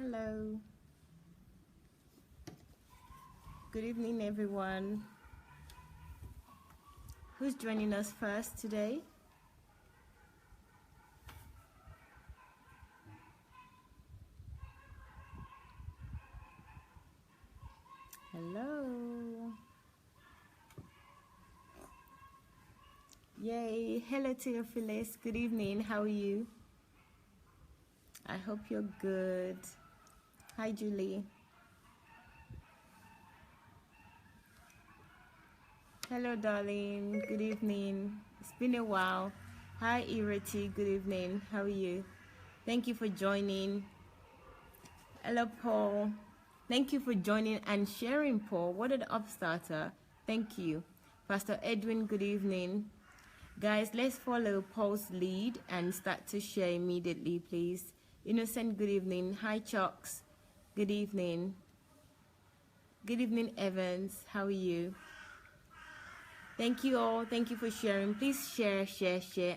Hello. Good evening, everyone. Who's joining us first today? Hello. Yay. Hello, Theophilus. Good evening. How are you? I hope you're good. Hi, Julie. Hello, darling. Good evening. It's been a while. Hi, Ireti. Good evening. How are you? Thank you for joining. Hello, Paul. Thank you for joining and sharing, Paul. What an upstarter. Thank you. Pastor Edwin, good evening. Guys, let's follow Paul's lead and start to share immediately, please. Innocent, good evening. Hi, Chucks. Good evening. Good evening, Evans. How are you? Thank you all. Thank you for sharing. Please share,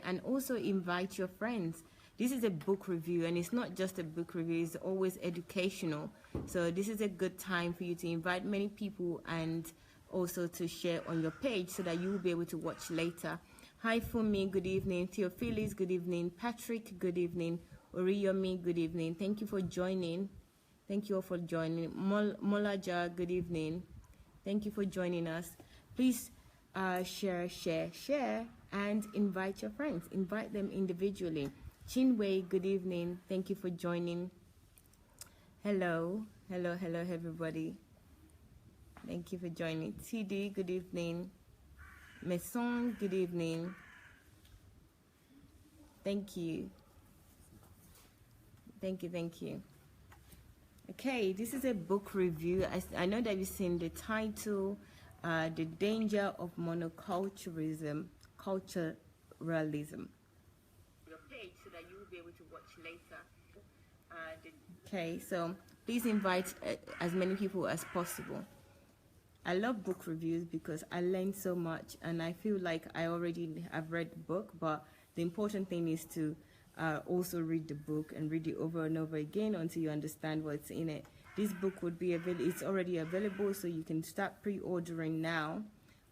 and also invite your friends. This is a book review, and it's not just a book review, it's always educational. So this is a good time for you to invite many people and also to share on your page so that you will be able to watch later. Hi, Fumi, good evening. Theophilus, good evening. Patrick, good evening. Oriyomi, good evening. Thank you for joining. Thank you all for joining. Molaja, good evening. Thank you for joining us. Please share, and invite your friends. Invite them individually. Chinwei, good evening. Thank you for joining. Hello, everybody. Thank you for joining. TD, good evening. Maison, good evening. Thank you. Thank you. Okay, this is a book review. I know that you've seen the title, The Danger of Monoculturalism, Your page so that you will be able to watch later. Okay, so please invite as many people as possible. I love book reviews because I learn so much, and I feel like I already have read the book, but the important thing is to also read the book and read it over and over again until you understand what's in it. This book would be available, it's already available, so you can start pre-ordering now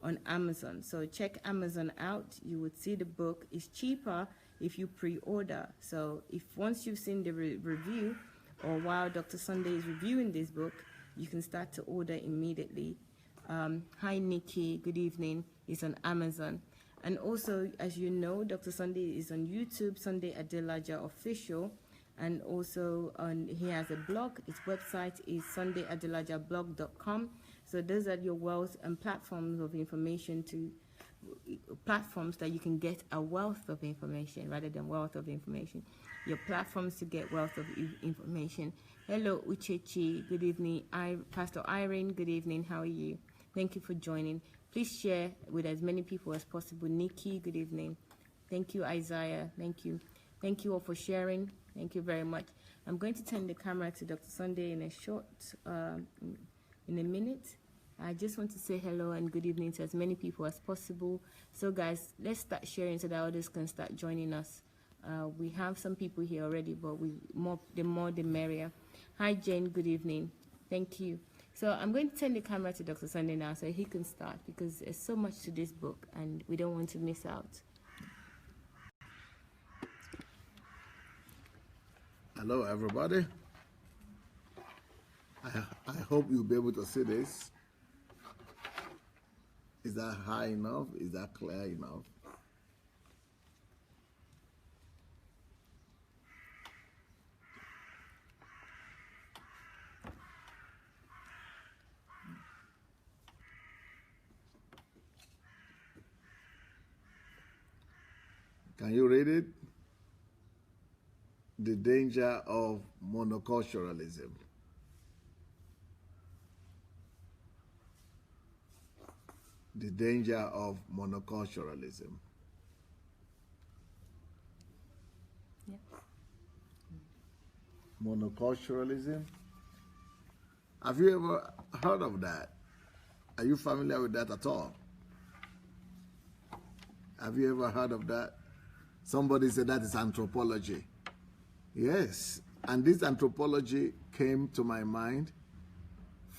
on Amazon. So check Amazon out. You would see the book is cheaper if you pre-order. So if once you've seen the review, or while Dr. Sunday is reviewing this book, you can start to order immediately. Hi, Nikki. Good evening. It's on Amazon. And also, as you know, Dr. Sunday is on YouTube, Sunday Adelaja Official. And also, he has a blog. His website is sundayadelajablog.com. So those are your wealth and platforms of information, platforms that you can get a wealth of information rather than wealth of information. Your platforms to get wealth of information. Hello, Uchechi. Good evening. Pastor Irene. Good evening. How are you? Thank you for joining. Please share with as many people as possible. Nikki, good evening. Thank you, Isaiah. Thank you. Thank you all for sharing. Thank you very much. I'm going to turn the camera to Dr. Sunday in a minute. I just want to say hello and good evening to as many people as possible. So guys, let's start sharing so that others can start joining us. We have some people here already, but the more the merrier. Hi, Jane. Good evening. Thank you. So I'm going to turn the camera to Dr. Sunday now so he can start, because there's so much to this book and we don't want to miss out. Hello, everybody. I hope you'll be able to see this. Is that high enough? Is that clear enough? Can you read it? The danger of monoculturalism. The danger of monoculturalism. Yeah. Monoculturalism. Have you ever heard of that? Are you familiar with that at all? Have you ever heard of that? Somebody said that is anthropology. Yes, And this anthropology came to my mind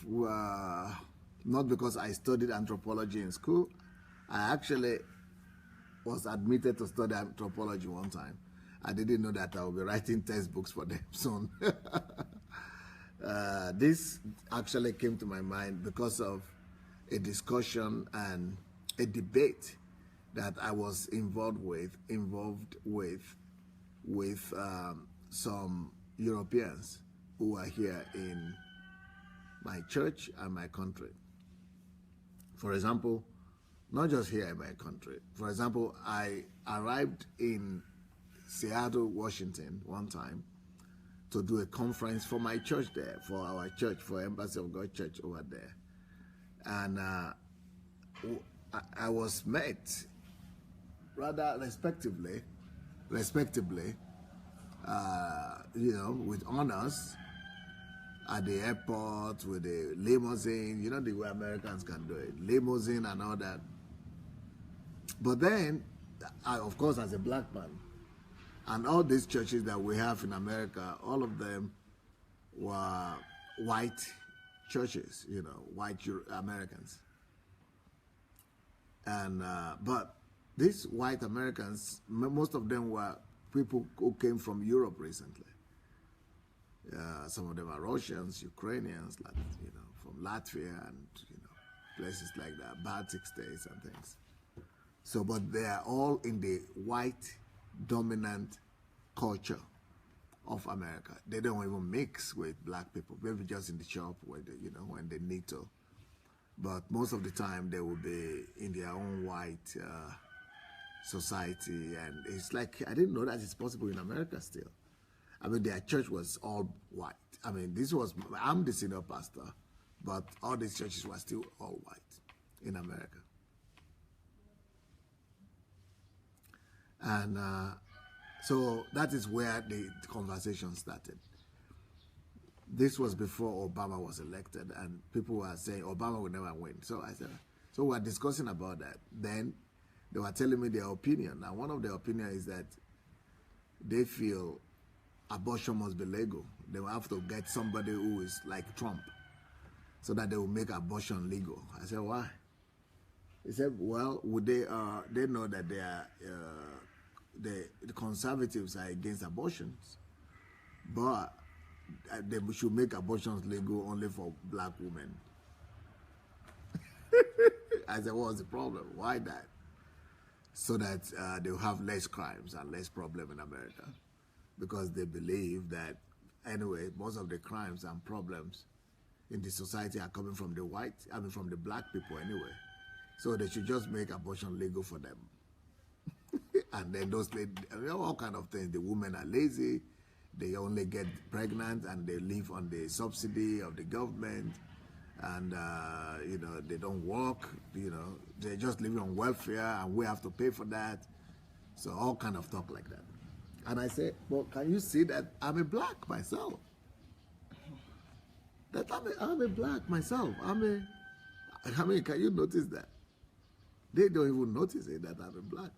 not because I studied anthropology in school. I actually was admitted to study anthropology one time. I didn't know that I would be writing textbooks for them soon. This actually came to my mind because of a discussion and a debate that I was involved with some Europeans who are here in my church and my country. For example, not just here in my country. For example, I arrived in Seattle, Washington one time to do a conference for my church there, for our church, for Embassy of God Church over there. And I was met rather respectably, with honors at the airport with a limousine, the way Americans can do it, limousine and all that. But then, of course, as a black man, and all these churches that we have in America, all of them were white churches, white Americans. And but these white Americans, most of them were people who came from Europe recently. Some of them are Russians, Ukrainians, from Latvia and places like that, Baltic states and things. So, but they are all in the white dominant culture of America. They don't even mix with black people. Maybe just in the shop where when they need to. But most of the time they will be in their own white society, and it's like I didn't know that it's possible in America still. I mean, their church was all white. I mean, I'm the senior pastor, but all these churches were still all white in America. And so that is where the conversation started. This was before Obama was elected, and people were saying Obama would never win. So I said, so we were discussing about that. Then they were telling me their opinion. Now, one of their opinions is that they feel abortion must be legal. They will have to get somebody who is like Trump so that they will make abortion legal. I said, why? He said, well, would they know that they are, the conservatives are against abortions, but they should make abortions legal only for black women. I said, what's the problem? Why that? So that they'll have less crimes and less problem in America. Because they believe that, anyway, most of the crimes and problems in the society are coming from from the black people anyway. So they should just make abortion legal for them. And then all kind of things. The women are lazy, they only get pregnant and they live on the subsidy of the government, and they don't work, they're just living on welfare and we have to pay for that. So all kind of talk like that. And I say, well, can you see that I'm a black myself? That I'm a black myself. Can you notice that? They don't even notice it, that I'm a black.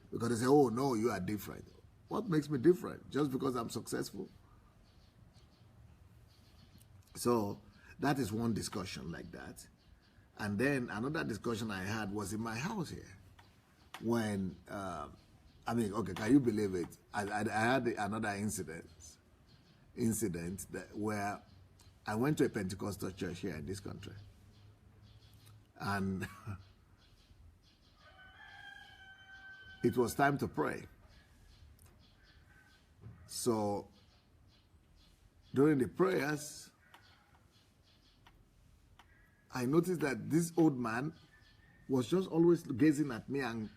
Because they say, oh, no, you are different. What makes me different? Just because I'm successful? So that is one discussion like that. And then another discussion I had was in my house here. When, okay, can you believe it? I had another incident where I went to a Pentecostal church here in this country. And it was time to pray. So during the prayers, I noticed that this old man was just always gazing at me and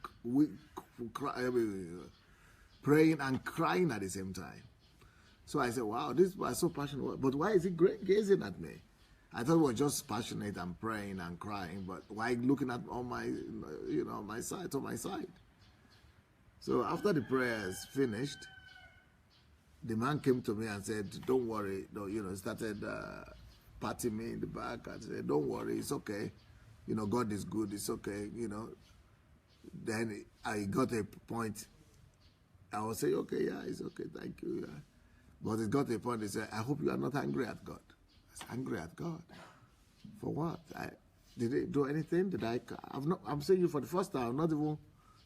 praying and crying at the same time. So I said, wow, this was so passionate. But why is he gazing at me? I thought we were just passionate and praying and crying, but why looking at on my, my side, to my side? So after the prayers finished, the man came to me and said, don't worry, started patting me in the back and said, don't worry, it's okay. God is good, it's okay, Then I got a point. I will say, okay, yeah, it's okay, thank you. Yeah. But it got to a point, they said, I hope you are not angry at God. I said, angry at God? For what? Did I do anything? I'm saying you for the first time, I've not even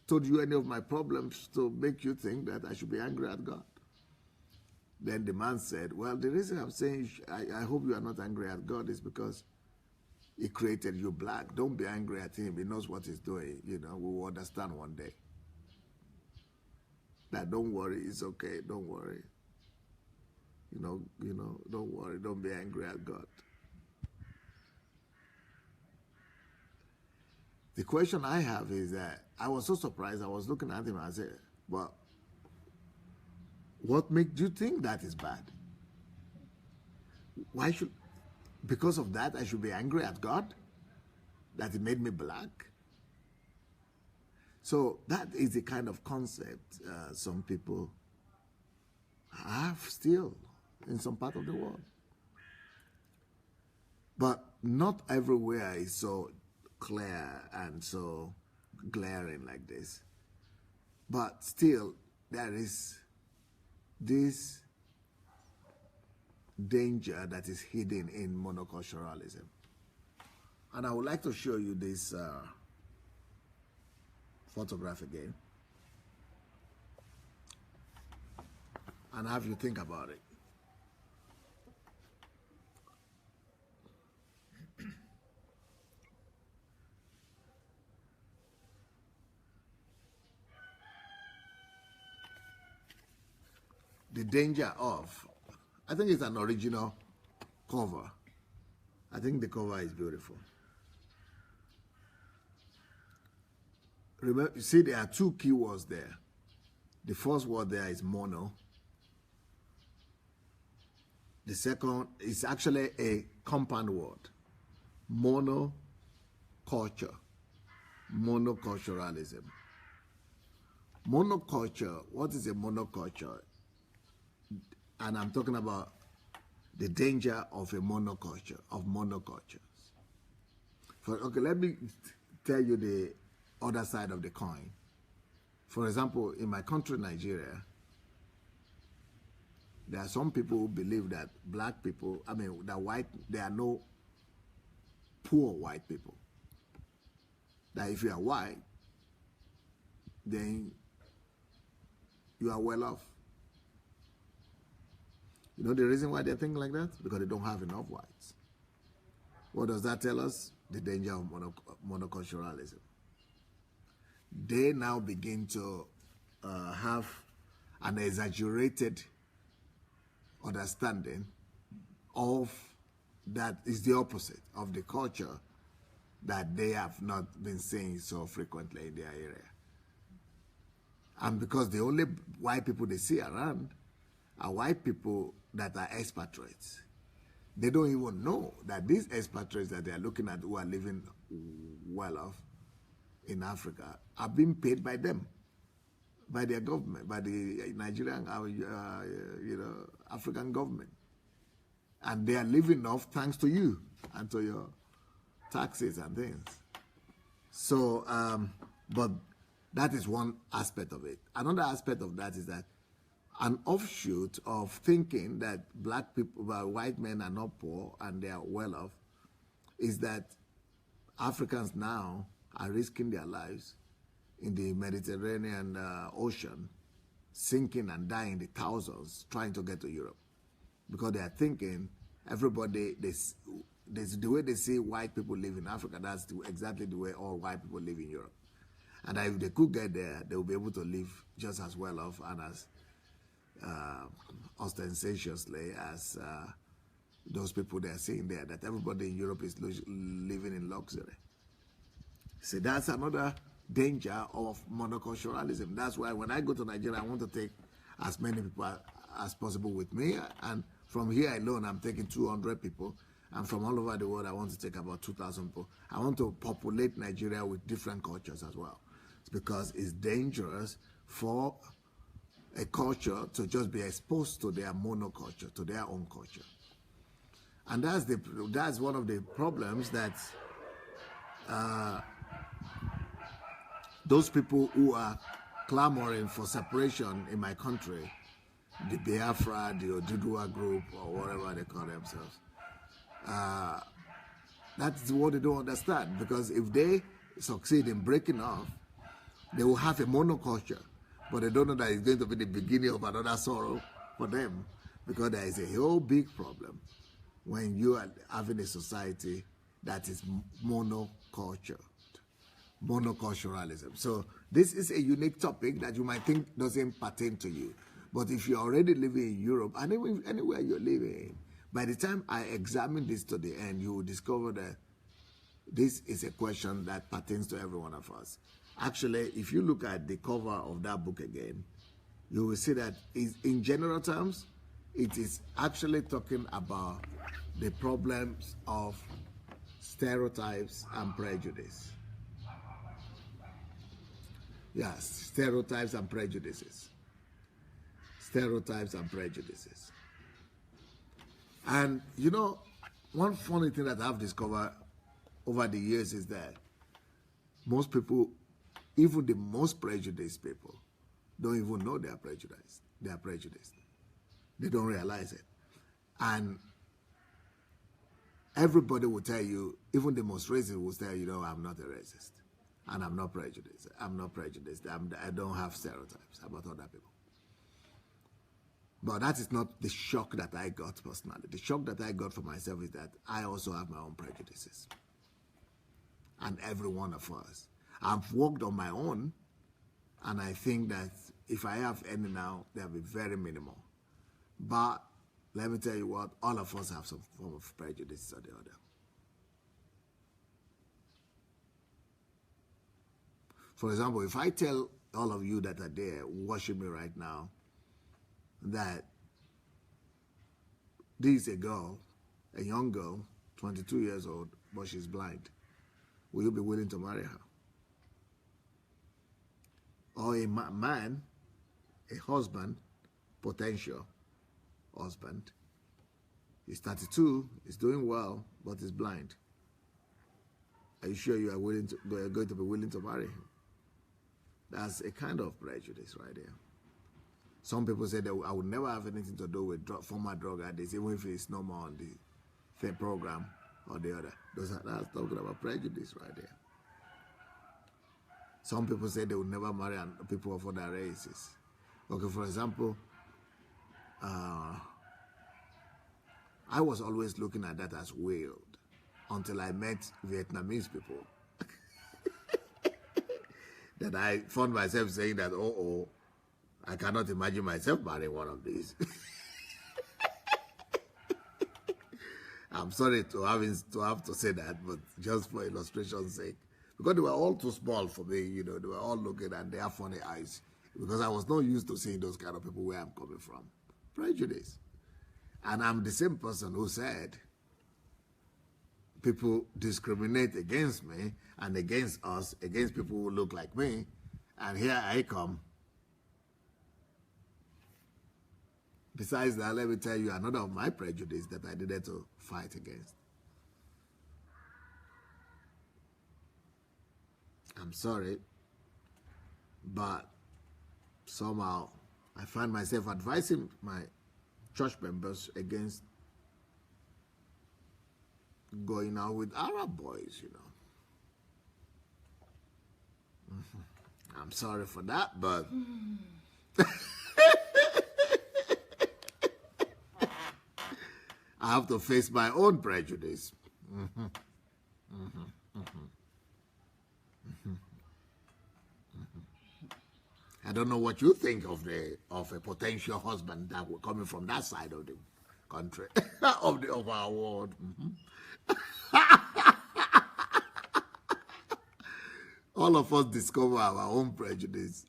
told you any of my problems to make you think that I should be angry at God. Then the man said, well, the reason I'm saying I hope you are not angry at God is because He created you black. Don't be angry at Him. He knows what He's doing. You know, we will understand one day. That don't worry, it's okay. Don't worry. You know, don't worry. Don't be angry at God. The question I have is that I was so surprised. I was looking at him and I said, well, what makes you think that is bad? Because of that, I should be angry at God? That He made me black? So that is the kind of concept some people have still in some part of the world. But not everywhere is so clear and so glaring like this. But still, there is this danger that is hidden in monoculturalism. And I would like to show you this photograph again and have you think about it. The danger of, I think it's an original cover. I think the cover is beautiful. Remember, you see there are two keywords there. The first word there is mono. The second is actually a compound word. Monoculture. Monoculturalism. Monoculture, what is a monoculture? And I'm talking about the danger of a monoculture, of monocultures. Okay, let me tell you the other side of the coin. For example, in my country, Nigeria, there are some people who believe that black people, there are no poor white people. That if you are white, then you are well off. You know the reason why they think like that? Because they don't have enough whites. What does that tell us? The danger of monoculturalism. They now begin to have an exaggerated understanding of that is the opposite of the culture that they have not been seeing so frequently in their area. And because the only white people they see around are white people that are expatriates. They don't even know that these expatriates that they are looking at who are living well off in Africa are being paid by them, by their government, by the Nigerian, African government. And they are living off thanks to you and to your taxes and things. So, but that is one aspect of it. Another aspect of that is that an offshoot of thinking that black people, white men are not poor and they are well off, is that Africans now are risking their lives in the Mediterranean Ocean, sinking and dying the thousands trying to get to Europe. Because they are thinking everybody, the way they see white people live in Africa, that's exactly the way all white people live in Europe. And if they could get there, they will be able to live just as well off and as ostentatiously as those people they are seeing there, that everybody in Europe is living in luxury. See, that's another danger of monoculturalism. That's why when I go to Nigeria, I want to take as many people as possible with me. And from here alone, I'm taking 200 people. And from all over the world, I want to take about 2,000 people. I want to populate Nigeria with different cultures as well. It's because it's dangerous for a culture to just be exposed to their monoculture, to their own culture. And that's one of the problems that those people who are clamoring for separation in my country, the Biafra, the Ojudua group, or whatever they call themselves. That's what they don't understand, because if they succeed in breaking off, they will have a monoculture, but they don't know that it's going to be the beginning of another sorrow for them, because there is a whole big problem when you are having a society that is monocultured, monoculturalism. So this is a unique topic that you might think doesn't pertain to you, but if you're already living in Europe, and even anywhere you're living, by the time I examine this to the end, you will discover that this is a question that pertains to every one of us. Actually, if you look at the cover of that book again, you will see that in general terms, it is actually talking about the problems of stereotypes and prejudice. Yes, stereotypes and prejudices. Stereotypes and prejudices. And you know, one funny thing that I've discovered over the years is that most people, even the most prejudiced people, don't even know they are prejudiced. They are prejudiced. They don't realize it. And everybody will tell you, even the most racist will tell you, no, I'm not a racist. And I'm not prejudiced. I'm not prejudiced. I don't have stereotypes about other people. But that is not the shock that I got personally. The shock that I got for myself is that I also have my own prejudices. And every one of us. I've worked on my own, and I think that if I have any now, they'll be very minimal. But let me tell you what, all of us have some form of prejudice or the other. For example, if I tell all of you that are there watching me right now that this is a girl, a young girl, 22 years old, but she's blind, will you be willing to marry her? Or a man, a husband, potential husband, he's 32, he's doing well, but he's blind. Are you sure you are going to be willing to marry him? That's a kind of prejudice right there. Some people say that I would never have anything to do with former drug addicts, even if it's no more on the same program or the other. That's talking about prejudice right there. Some people say they would never marry people of other races. Okay, for example, I was always looking at that as weird until I met Vietnamese people. That I found myself saying that, oh, I cannot imagine myself marrying one of these. I'm sorry to have to say that, but just for illustration's sake. Because they were all too small for me, you know, they were all looking and they have funny eyes. Because I was not used to seeing those kind of people where I'm coming from. Prejudice. And I'm the same person who said, people discriminate against me and against us, against people who look like me, and here I come. Besides that, let me tell you another of my prejudice that I needed to fight against. I'm sorry, but somehow I find myself advising my church members against going out with Arab boys, you know. I'm sorry for that, but I have to face my own prejudice. I don't know what you think of a potential husband that will coming from that side of the country, of our world. All of us discover our own prejudice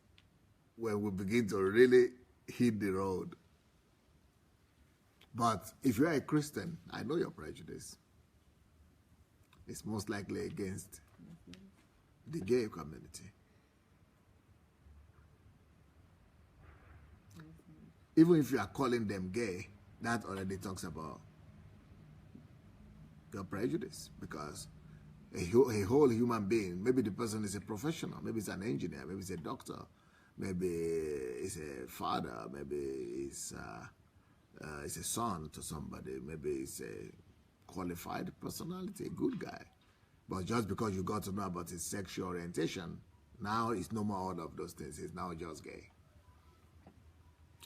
when we begin to really hit the road. But if you're a Christian, I know your prejudice. It's most likely against the gay community. Even if you are calling them gay, that already talks about your prejudice, because a whole human being, maybe the person is a professional, maybe it's an engineer, maybe it's a doctor, maybe it's a father, maybe it's a son to somebody, maybe it's a qualified personality, a good guy. But just because you got to know about his sexual orientation, now it's no more all of those things. He's now just gay.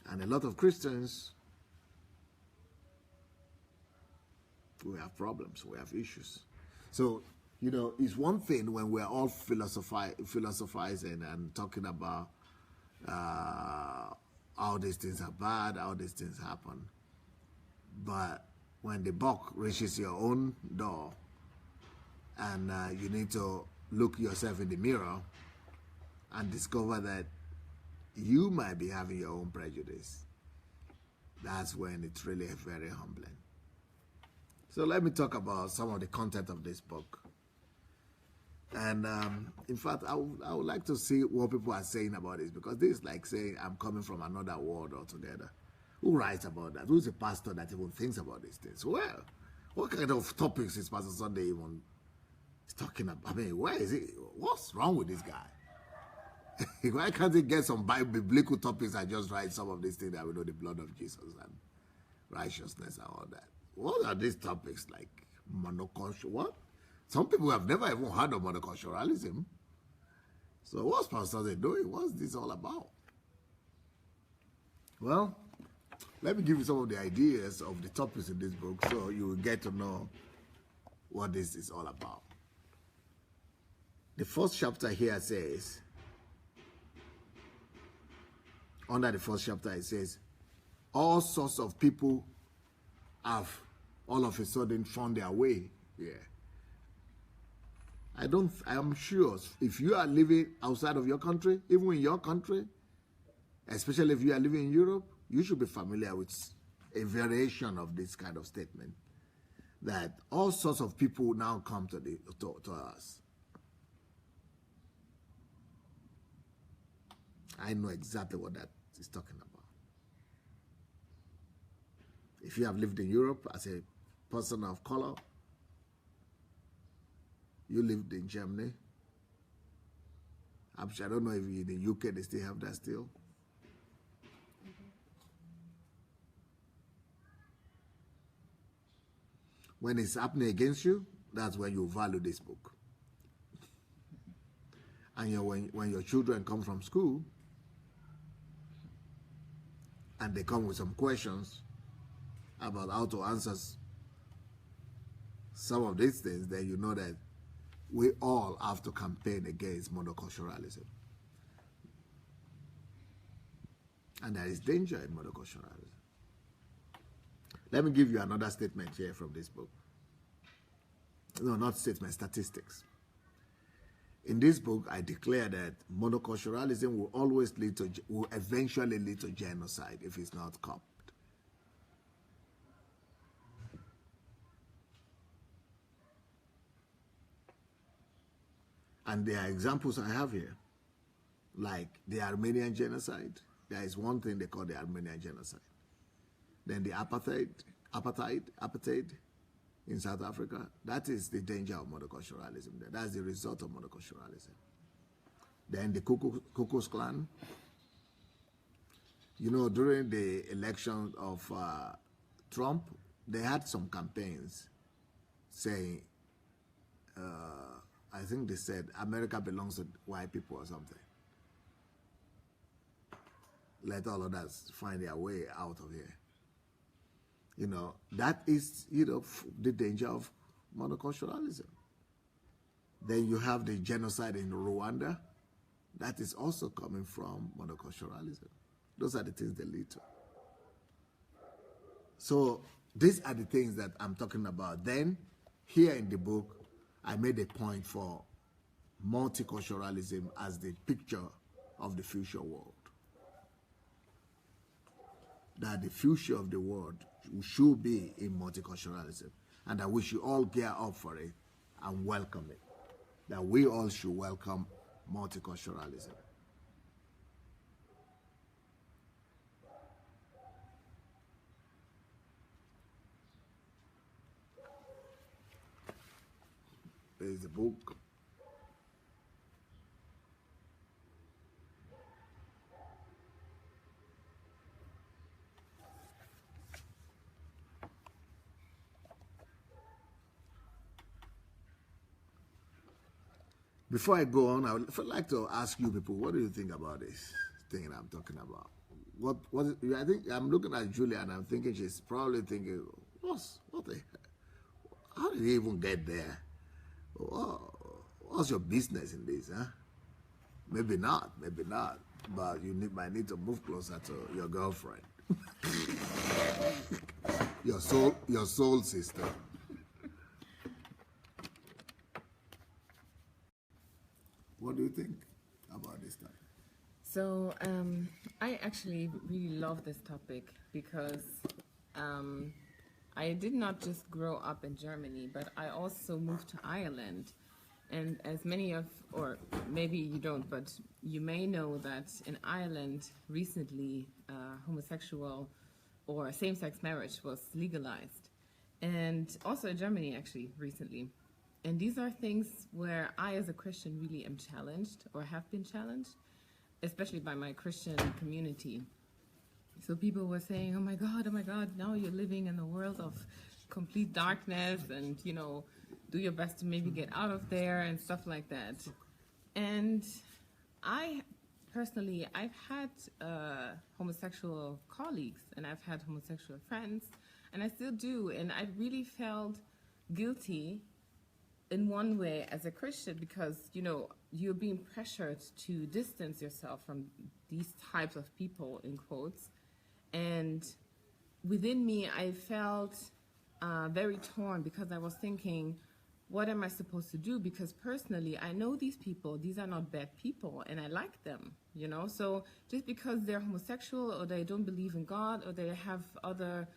And a lot of Christians, we have problems, we have issues. So, you know, it's one thing when we're all philosophizing and talking about how these things are bad, how these things happen. But when the buck reaches your own door and you need to look yourself in the mirror and discover that you might be having your own prejudice, that's when it's really very humbling. So let me talk about some of the content of this book. And in fact, I would like to see what people are saying about this, because this is like saying I'm coming from another world altogether. Who writes about that? Who's a pastor that even thinks about these things? Well, what kind of topics is Pastor Sunday even talking about? I mean, where is it? What's wrong with this guy? Why can't he get some biblical topics and just write some of these things that we know, the blood of Jesus and righteousness and all that? What are these topics like monoculture? What? Some people have never even heard of monoculturalism. So what's Pastor Sunday doing? What's this all about? Well, let me give you some of the ideas of the topics in this book so you will get to know what this is all about. The first chapter here says, under the first chapter it says, all sorts of people have all of a sudden found their way here. I'm sure if you are living outside of your country, even in your country, especially if you are living in Europe, you should be familiar with a variation of this kind of statement, that all sorts of people now come to us. I know exactly what that is talking about. If you have lived in Europe as a person of color, you lived in Germany. I don't know if in the UK they still have that still. When it's happening against you, that's when you value this book. And when your children come from school and they come with some questions about how to answer some of these things, then you know that we all have to campaign against monoculturalism. And there is danger in monoculturalism. Let me give you another statement here from this book. No, not statement, statistics. In this book, I declare that monoculturalism will eventually lead to genocide if it's not stopped. And there are examples I have here, like the Armenian genocide. There is one thing they call the Armenian genocide. Then the apartheid in South Africa. That is the danger of monoculturalism. That's the result of monoculturalism. Then the Ku Klux Klan. You know, during the election of Trump, they had some campaigns saying, I think they said, America belongs to white people or something. Let all of us find their way out of here. You know, that is, you know, the danger of monoculturalism. Then you have the genocide in Rwanda. That is also coming from monoculturalism. Those are the things they lead to. So these are the things that I'm talking about. Then, here in the book, I made a point for multiculturalism as the picture of the future world. That the future of the world should be in multiculturalism, and that we should all gear up for it and welcome it. That we all should welcome multiculturalism. There is a book. Before I go on, I would like to ask you people, what do you think about this thing I'm talking about? I think I'm looking at Julia and I'm thinking she's probably thinking, how did he even get there? What's your business in this, huh? Maybe not, but you might need to move closer to your girlfriend, your soul sister. What do you think about this topic? So I actually really love this topic because I did not just grow up in Germany, but I also moved to Ireland. And as many of, or maybe you don't, but you may know that in Ireland recently homosexual or same-sex marriage was legalized. And also in Germany actually recently. And these are things where I as a Christian really am challenged or have been challenged, especially by my Christian community. So people were saying, oh my God, now you're living in a world of complete darkness and, you know, do your best to maybe get out of there and stuff like that. And I personally, I've had homosexual colleagues and I've had homosexual friends, and I still do. And I really felt guilty in one way as a Christian because, you know, you're being pressured to distance yourself from these types of people, in quotes. And within me, I felt very torn because I was thinking, what am I supposed to do? Because personally, I know these people, these are not bad people, and I like them, you know? So just because they're homosexual or they don't believe in God or they have other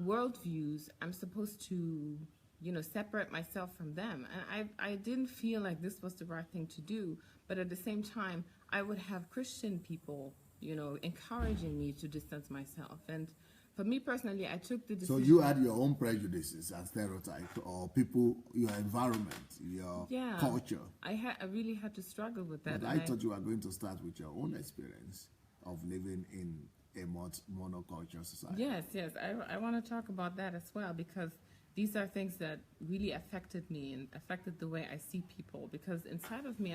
worldviews, I'm supposed to, you know, separate myself from them. And I didn't feel like this was the right thing to do, but at the same time, I would have Christian people, you know, encouraging me to distance myself. And for me personally, I took the decision. So you had your own prejudices and stereotypes, or people, your environment, your culture. I really had to struggle with that. But I thought you were going to start with your own experience of living in a monoculture society. Yes. I want to talk about that as well, because these are things that really affected me and affected the way I see people. Because inside of me,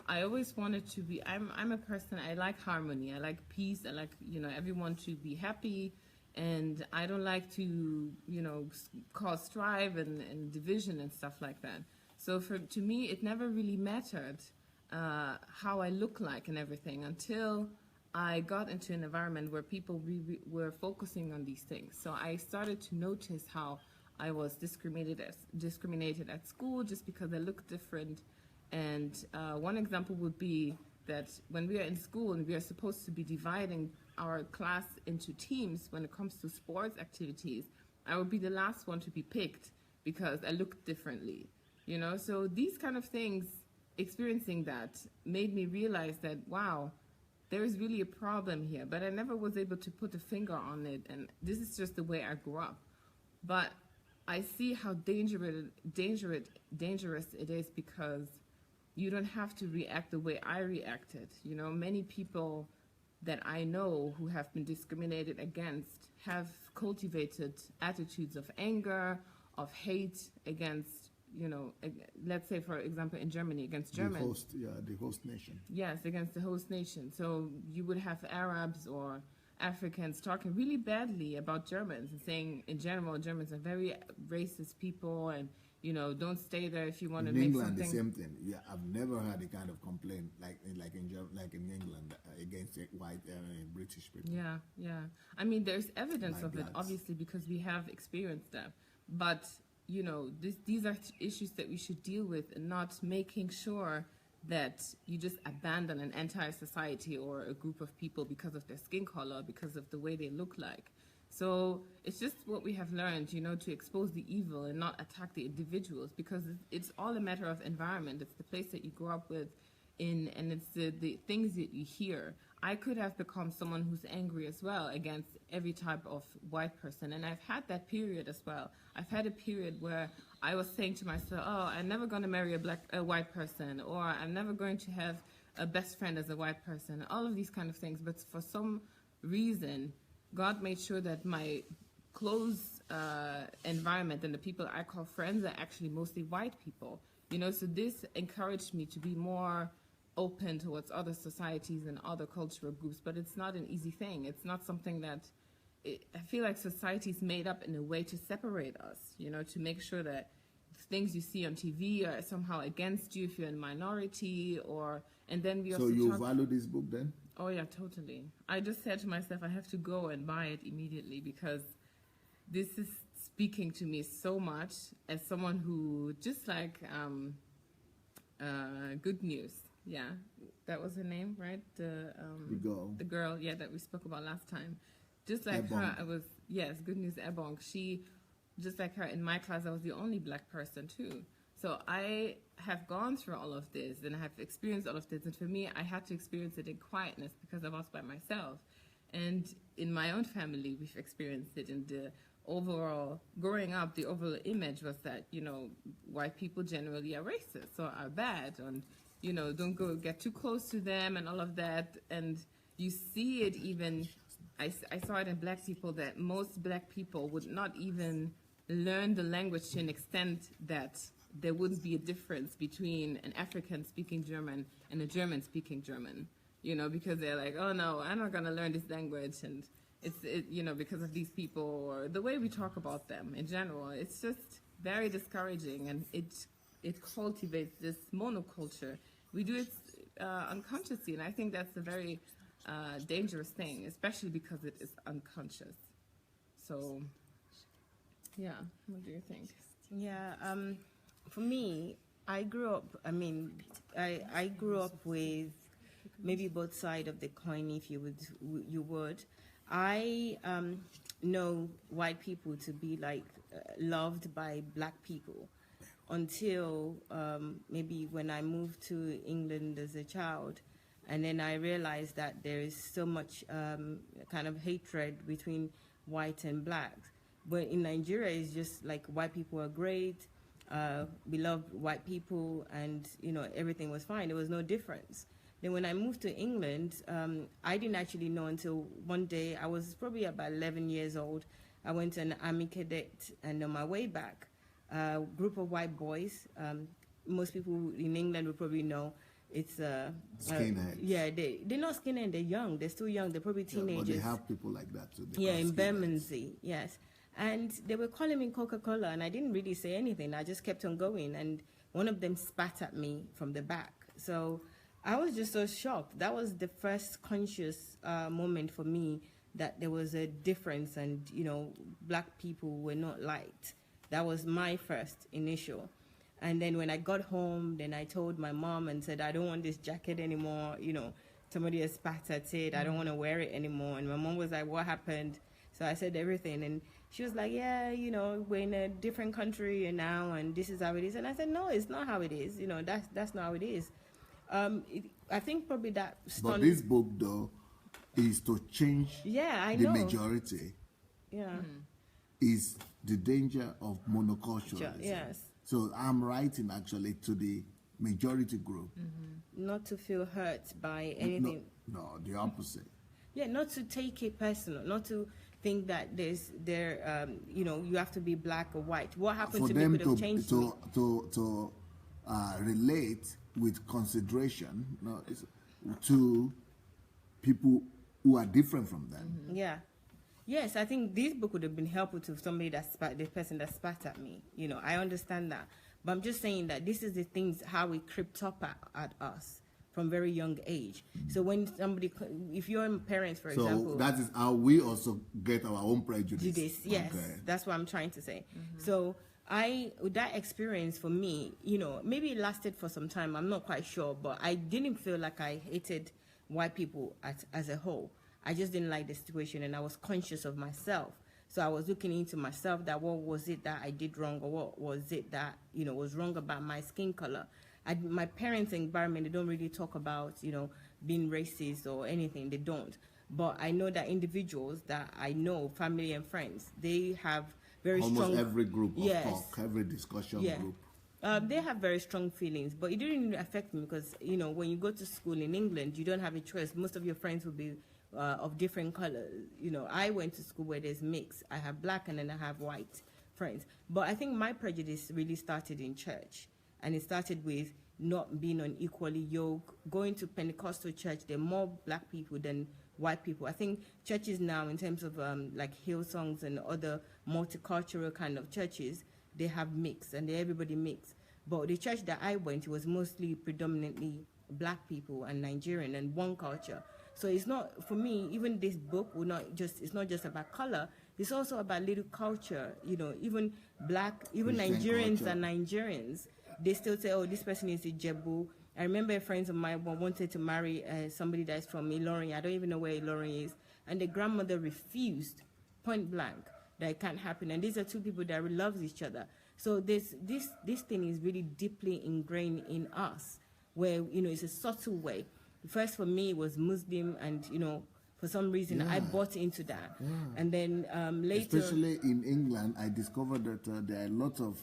I always wanted to be, I'm a person, I like harmony, I like peace, I like, you know, everyone to be happy. And I don't like to, you know, cause strife and division and stuff like that. So to me, it never really mattered how I look like and everything until I got into an environment where people were focusing on these things. So I started to notice how I was discriminated at school just because I looked different. And one example would be that when we are in school and we are supposed to be dividing our class into teams when it comes to sports activities, I would be the last one to be picked because I looked differently, you know? So these kind of things, experiencing that made me realize that, wow, there is really a problem here, but I never was able to put a finger on it, and this is just the way I grew up. But I see how dangerous it is because you don't have to react the way I reacted. You know, many people that I know who have been discriminated against have cultivated attitudes of anger, of hate against, you know, let's say, for example, in Germany, against Germans. The host nation. Yes, against the host nation. So you would have Arabs or Africans talking really badly about Germans and saying, in general, Germans are very racist people and, you know, don't stay there if you want to make something. In England, the same thing. Yeah, I've never had a kind of complaint like in England against white British people. Yeah. I mean, there's evidence of it, bloods. obviously, because we have experienced that. But, you know, these are issues that we should deal with, and not making sure that you just abandon an entire society or a group of people because of their skin color, because of the way they look like. So it's just what we have learned, you know, to expose the evil and not attack the individuals, because it's all a matter of environment. It's the place that you grow up with in, and it's the things that you hear. I could have become someone who's angry as well against every type of white person, and I've had that period as well. I've had a period where I was saying to myself, oh, I'm never going to marry a white person, or I'm never going to have a best friend as a white person, all of these kind of things. But for some reason, God made sure that my close environment and the people I call friends are actually mostly white people. You know, so this encouraged me to be more open towards other societies and other cultural groups, but it's not an easy thing. It's not something that I feel like society is made up in a way to separate us, you know, to make sure that things you see on TV are somehow against you if you're a minority, and then we also So you value this book then? Oh yeah, totally. I just said to myself, I have to go and buy it immediately because this is speaking to me so much as someone who, just like Good News, yeah, that was her name, right? The girl, yeah, that we spoke about last time. Just like her, Good News Ebong. She, just like her, in my class, I was the only black person too. So I have gone through all of this and I have experienced all of this. And for me, I had to experience it in quietness because I was by myself. And in my own family, we've experienced it. And the overall, growing up, the overall image was that, you know, white people generally are racist or are bad. And, you know, don't get too close to them and all of that. And you see it even, I saw it in black people that most black people would not even learn the language to an extent that there wouldn't be a difference between an African-speaking German and a German-speaking German, you know, because they're like, oh no, I'm not going to learn this language, and it's you know, because of these people or the way we talk about them in general. It's just very discouraging, and it cultivates this monoculture. We do it unconsciously, and I think that's a very dangerous thing, especially because it is unconscious. So, yeah, what do you think? Yeah, for me, I grew up, I grew up with maybe both sides of the coin, if you would. I know white people to be like loved by black people until maybe when I moved to England as a child, and then I realized that there is so much kind of hatred between white and blacks. But in Nigeria, it's just like white people are great, we love white people, and you know, everything was fine. There was no difference. Then when I moved to England, I didn't actually know until one day, I was probably about 11 years old. I went to an army cadet, and on my way back, a group of white boys, most people in England will probably know, it's skinheads. Yeah, they're not skinhead, they're young, they're still young, they're probably teenagers. But they have people like that too. Yeah, in Bermondsey, yes. And they were calling me Coca-Cola, and I didn't really say anything. I just kept on going, and one of them spat at me from the back. So I was just so shocked. That was the first conscious moment for me that there was a difference, and you know, black people were not liked. That was my first initial. And then when I got home, then I told my mom and said, I don't want this jacket anymore. You know, somebody has spat at it. I don't want to wear it anymore. And my mom was like, what happened? So I said everything, and she was like, yeah, you know, we're in a different country and now, and this is how it is. And I said, no, it's not how it is. You know, that's not how it is. I think probably that. But this book, though, is to change the majority. Yeah. Is the danger of monoculturalism. Yes. So I'm writing actually to the majority group. Not to feel hurt by anything. No, the opposite. Yeah, not to take it personal, not to think that you know, you have to be black or white. What happened to me could have changed me. To relate with consideration to people who are different from them. Yeah. Yes, I think this book would have been helpful to somebody the person that spat at me. You know, I understand that. But I'm just saying that this is the things, how it crept up at us from very young age. So when somebody, if your parents, for example. So that is how we also get our own prejudice. Yes, that's what I'm trying to say. So that experience for me, you know, maybe it lasted for some time, I'm not quite sure, but I didn't feel like I hated white people as a whole. I just didn't like the situation, and I was conscious of myself. So I was looking into myself, that what was it that I did wrong, or what was it that, you know, was wrong about my skin color. My parents' environment, they don't really talk about, you know, being racist or anything. They don't. But I know that individuals that I know, family and friends, they have very strong. Almost every group of talk, every discussion group. They have very strong feelings, but it didn't really affect me because, you know, when you go to school in England, you don't have a choice. Most of your friends will be of different colors. You know, I went to school where there's mix. I have black and then I have white friends. But I think my prejudice really started in church. And it started with not being unequally yoked. Going to Pentecostal church, there are more black people than white people. I think churches now, in terms of like Hillsongs and other multicultural kind of churches, they have mixed, and everybody mixed. But the church that I went to was mostly predominantly black people and Nigerian and one culture. So it's not, for me, even this book will not just, it's not just about color, it's also about little culture, you know, even black, even Christian Nigerians culture. and Nigerians, they still say, oh, this person is Ijebu. I remember friends of mine wanted to marry somebody that's from Ilorin. I don't even know where Ilorin is. And the grandmother refused, point blank, that it can't happen. And these are two people that really love each other. So this thing is really deeply ingrained in us, where, you know, it's a subtle way. First for me it was Muslim, and, you know, for some reason I bought into that. And then later... Especially in England, I discovered that there are a lot of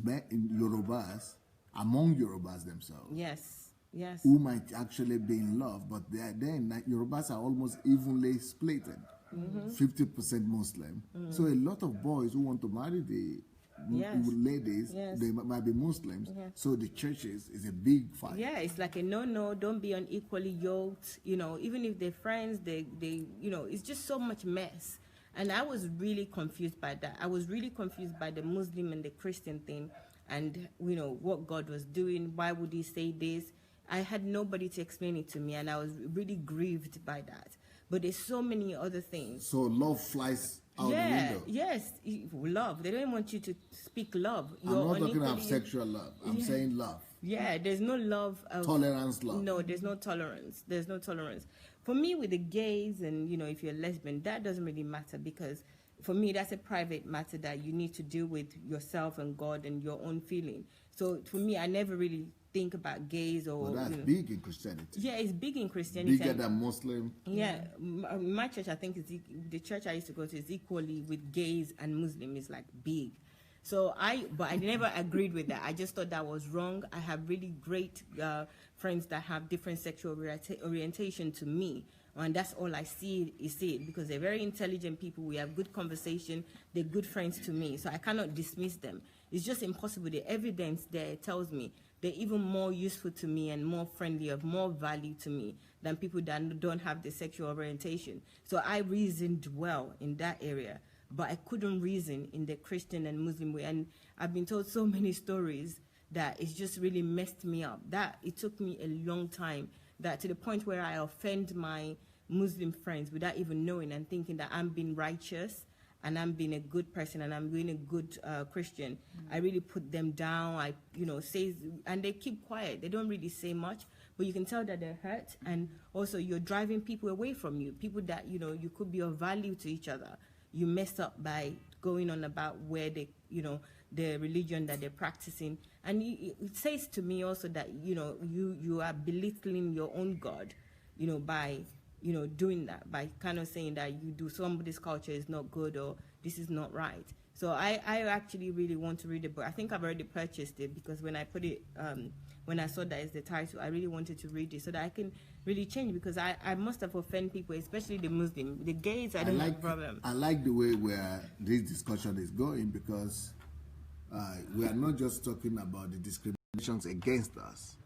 Yorubas, among Yorubas themselves, Yes, yes. who might actually be in love, but then Yorubas are almost evenly splitted. 50% Muslim. So a lot of boys who want to marry the ladies, they might be Muslims. So the churches is a big fight. Yeah, it's like a no, don't be unequally yoked. You know, even if they're friends, they you know, it's just so much mess. And I was really confused by that. I was really confused by the Muslim and the Christian thing, and, you know, what God was doing. Why would he say this? I had nobody to explain it to me, and I was really grieved by that. But there's so many other things. So love flies out the window. Yes, love. They don't want you to speak love. I'm not talking about sexual love. I'm saying love. Yeah, there's no love. Tolerance love. No, there's no tolerance. There's no tolerance. For me, with the gays and, you know, if you're a lesbian, that doesn't really matter, because for me, that's a private matter that you need to deal with yourself and God and your own feeling. So for me, I never really think about gays or... Well, that's, you know, big in Christianity. Yeah, it's big in Christianity. Bigger than Muslim. Yeah, my church, I think, is the church I used to go to is equally with gays and Muslim, is like big. So but I never agreed with that. I just thought that was wrong. I have really great friends that have different sexual orientation to me. And that's all I see is it, because they're very intelligent people. We have good conversation. They're good friends to me. So I cannot dismiss them. It's just impossible. The evidence there tells me they're even more useful to me and more friendly, of more value to me than people that don't have the sexual orientation. So I reasoned well in that area, but I couldn't reason in the Christian and Muslim way. And I've been told so many stories that it's just really messed me up. That it took me a long time, that to the point where I offend my Muslim friends without even knowing, and thinking that I'm being righteous and I'm being a good person and I'm being a good Christian. I really put them down. I, you know, say, and they keep quiet. They don't really say much, but you can tell that they're hurt. And also you're driving people away from you, people that, you know, you could be of value to each other. You mess up by going on about where they, you know, the religion that they're practicing. And it says to me also that, you know, you are belittling your own God, you know, by, you know, doing that, by kind of saying that you do somebody's culture is not good or this is not right. So I actually really want to read the book. I think I've already purchased it, because when I put it, when I saw that is the title, I really wanted to read it so that I can really change, because I must have offended people, especially the Muslim. The gays, I don't have a problem. I like the way where this discussion is going, because we are not just talking about the discriminations against us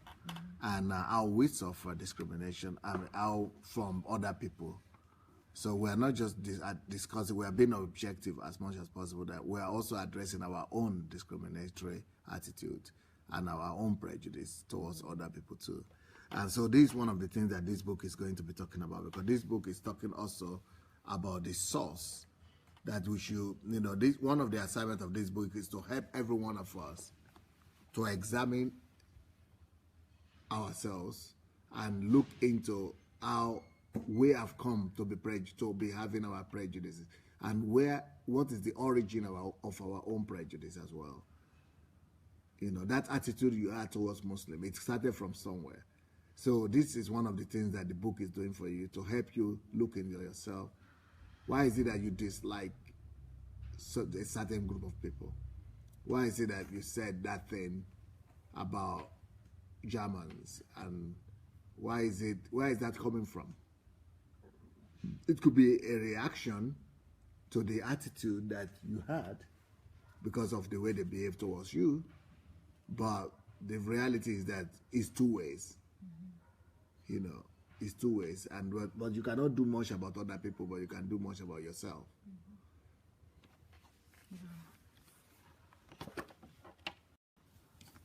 and how we suffer discrimination and how from other people. So we are not just discussing, we are being objective as much as possible, that we are also addressing our own discriminatory attitude and our own prejudice towards other people too. And so this is one of the things that this book is going to be talking about, because this book is talking also about the source that we should, you know, this one of the assignments of this book is to help every one of us to examine ourselves and look into how we have come to be having our prejudices, and what is the origin of our own prejudice as well. You know, that attitude you had towards Muslim, it started from somewhere. So this is one of the things that the book is doing for you, to help you look into yourself. Why is it that you dislike a certain group of people? Why is it that you said that thing about Germans, and where is that coming from? It could be a reaction to the attitude that you had because of the way they behave towards you. But the reality is that it's two ways. You know, it's two ways. And but you cannot do much about other people, but you can do much about yourself.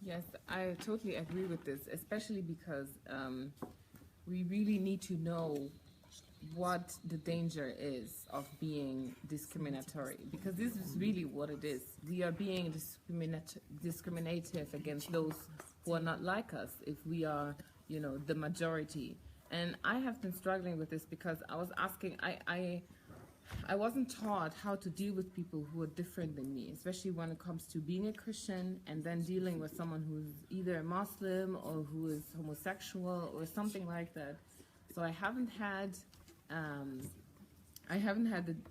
Yes, I totally agree with this, especially because we really need to know what the danger is of being discriminatory, because this is really what it is. We are being discriminative against those who are not like us if we are, you know, the majority. And I have been struggling with this because I was asking, I wasn't taught how to deal with people who are different than me, especially when it comes to being a Christian and then dealing with someone who's either a Muslim or who is homosexual or something like that. So I haven't had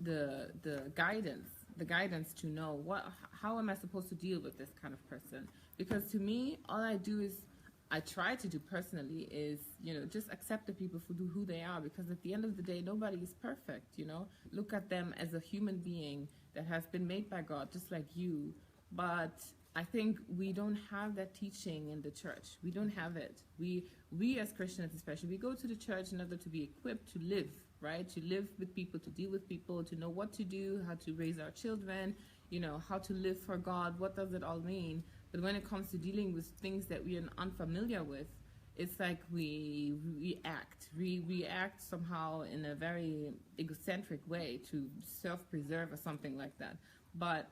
the guidance to know how am I supposed to deal with this kind of person. Because to me, all I do is, I try to do personally is, you know, just accept the people for who they are, because at the end of the day, nobody is perfect, you know. Look at them as a human being that has been made by God, just like you. But I think we don't have that teaching in the church. We don't have it. We as Christians especially, we go to the church in order to be equipped to live, right? To live with people, to deal with people, to know what to do, how to raise our children, you know, how to live for God. What does it all mean? But when it comes to dealing with things that we are unfamiliar with, it's like we react somehow in a very egocentric way to self-preserve or something like that. But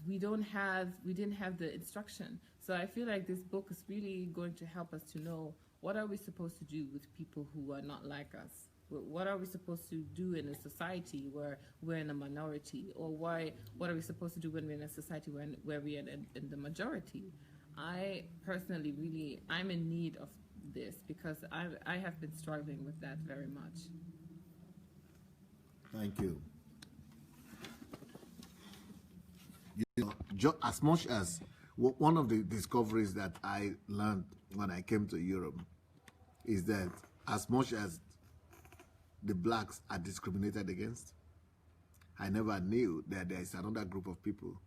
we didn't have the instruction. So I feel like this book is really going to help us to know, what are we supposed to do with people who are not like us? What are we supposed to do in a society where we're in a minority? Or what are we supposed to do when we're in a society where we are in the majority? I personally I'm in need of this, because I have been struggling with that very much. Thank you. You know, as much as one of the discoveries that I learned when I came to Europe is that as much as the blacks are discriminated against, I never knew that there is another group of people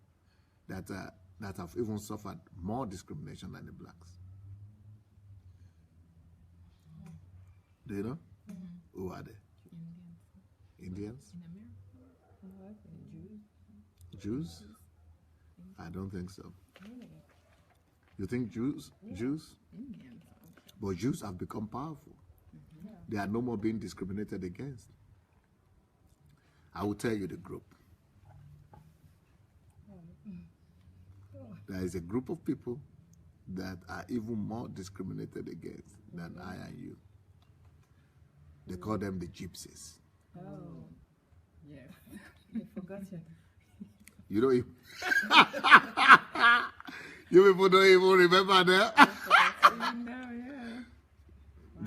that have even suffered more discrimination than the blacks. Do you know? Mm-hmm. Who are they? Indians? In America? Jews? Jews? I don't think so. Really? You think Jews? Yeah. Jews? Indians. But Jews have become powerful. Mm-hmm. Yeah. They are no more being discriminated against. I will tell you the group. There is a group of people that are even more discriminated against than I and you. They call them the gypsies. Oh, yeah. I forgot it. You don't even... You people don't even remember that? No, yeah.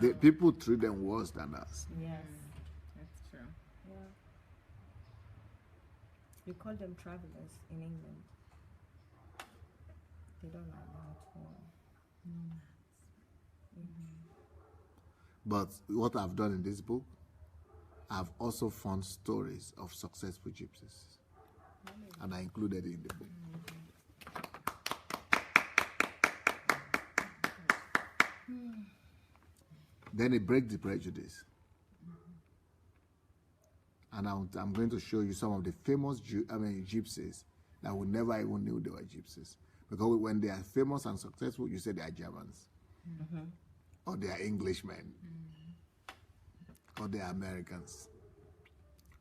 The people treat them worse than us. Yes. That's true. Yeah. We call them travelers in England. They don't like that at all. But what I've done in this book, I've also found stories of successful gypsies. And I included it in the book. Then it breaks the prejudice. And I'm going to show you some of the famous gypsies that we never even knew they were gypsies. Because when they are famous and successful, you say they are Germans. Mm-hmm. Or they are Englishmen. Mm-hmm. Or they are Americans.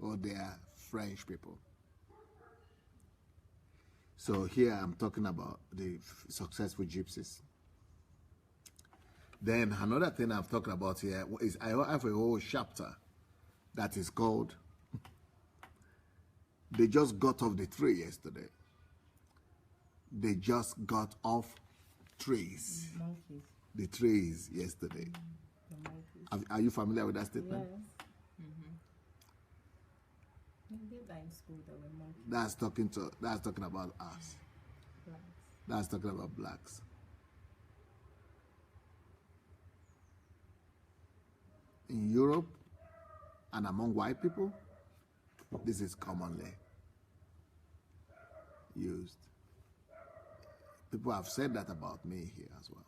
Or they are French people. So here I'm talking about the successful gypsies. Then another thing I'm talking about here is I have a whole chapter that is called They Just Got Off the Tree Yesterday. They just got off trees. Monkeys. The trees yesterday. The monkeys. Are you familiar with that statement? Yes. Mm-hmm. We did that in school. There were monkeys. That's talking about us. Blacks. That's talking about blacks. In Europe and among white people, this is commonly used. people have said that about me here as well.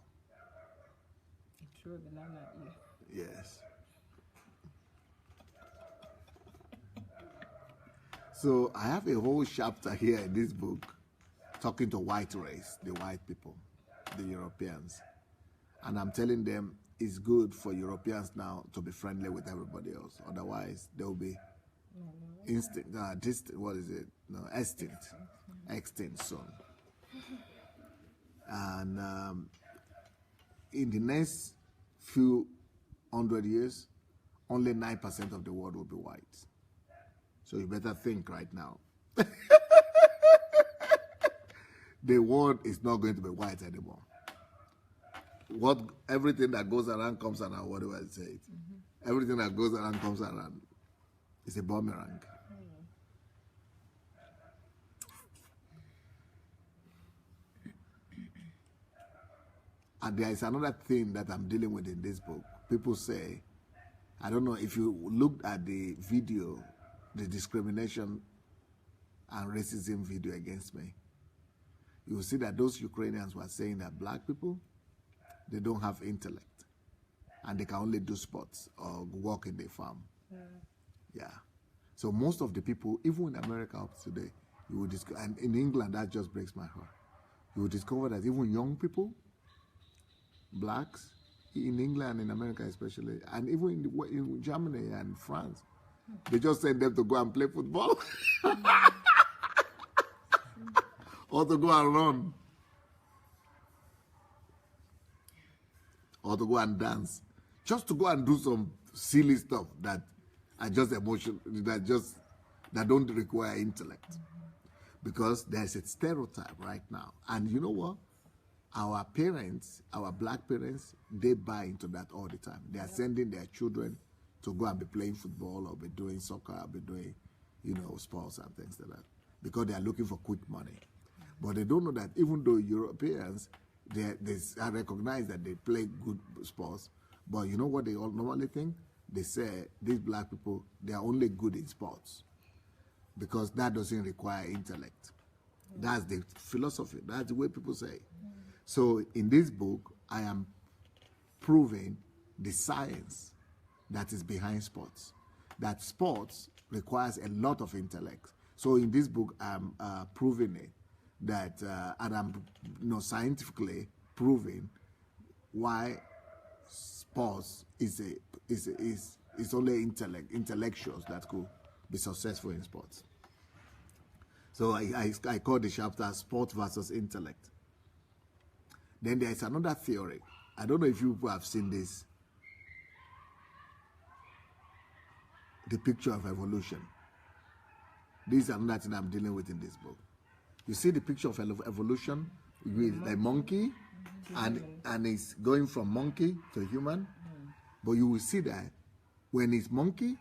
True, but I'm not you. Yes. So I have a whole chapter here in this book talking to white race, the white people, the Europeans. And I'm telling them it's good for Europeans now to be friendly with everybody else. Otherwise, they will be extinct soon. And in the next few 100 years, only 9% of the world will be white. So you better think right now. The world is not going to be white anymore. Everything that goes around comes around, what do I say? Everything that goes around comes around. It's a boomerang. And there is another thing that I'm dealing with in this book. People say, I don't know if you looked at the video, the discrimination and racism video against me, you will see that those Ukrainians were saying that black people, they don't have intellect and they can only do sports or work in the farm. Yeah. So most of the people, even in America up today, you will discover, and in England, that just breaks my heart. You will discover that even young people, blacks, in England, in America especially, and even in Germany and France, they just send them to go and play football or to go and run or to go and dance, just to go and do some silly stuff that are just emotional, that don't require intellect. Because there's a stereotype right now. And you know what? Our parents, our black parents, they buy into that all the time. They are sending their children to go and be playing football or be doing soccer or be doing, sports and things like that, because they are looking for quick money. But they don't know that even though Europeans, they recognize that they play good sports, but you know what they all normally think? They say, these black people, they are only good in sports because that doesn't require intellect. That's the philosophy. That's the way people say. So in this book, I am proving the science that is behind sports. That sports requires a lot of intellect. So in this book, I'm proving it. That and I'm scientifically proving why sports is only intellectuals that could be successful in sports. So I call the chapter Sport versus Intellect. Then there is another theory. I don't know if you people have seen this. The picture of evolution. This is another thing I'm dealing with in this book. You see the picture of evolution with a monkey, and it's going from monkey to human. But you will see that when it's monkey,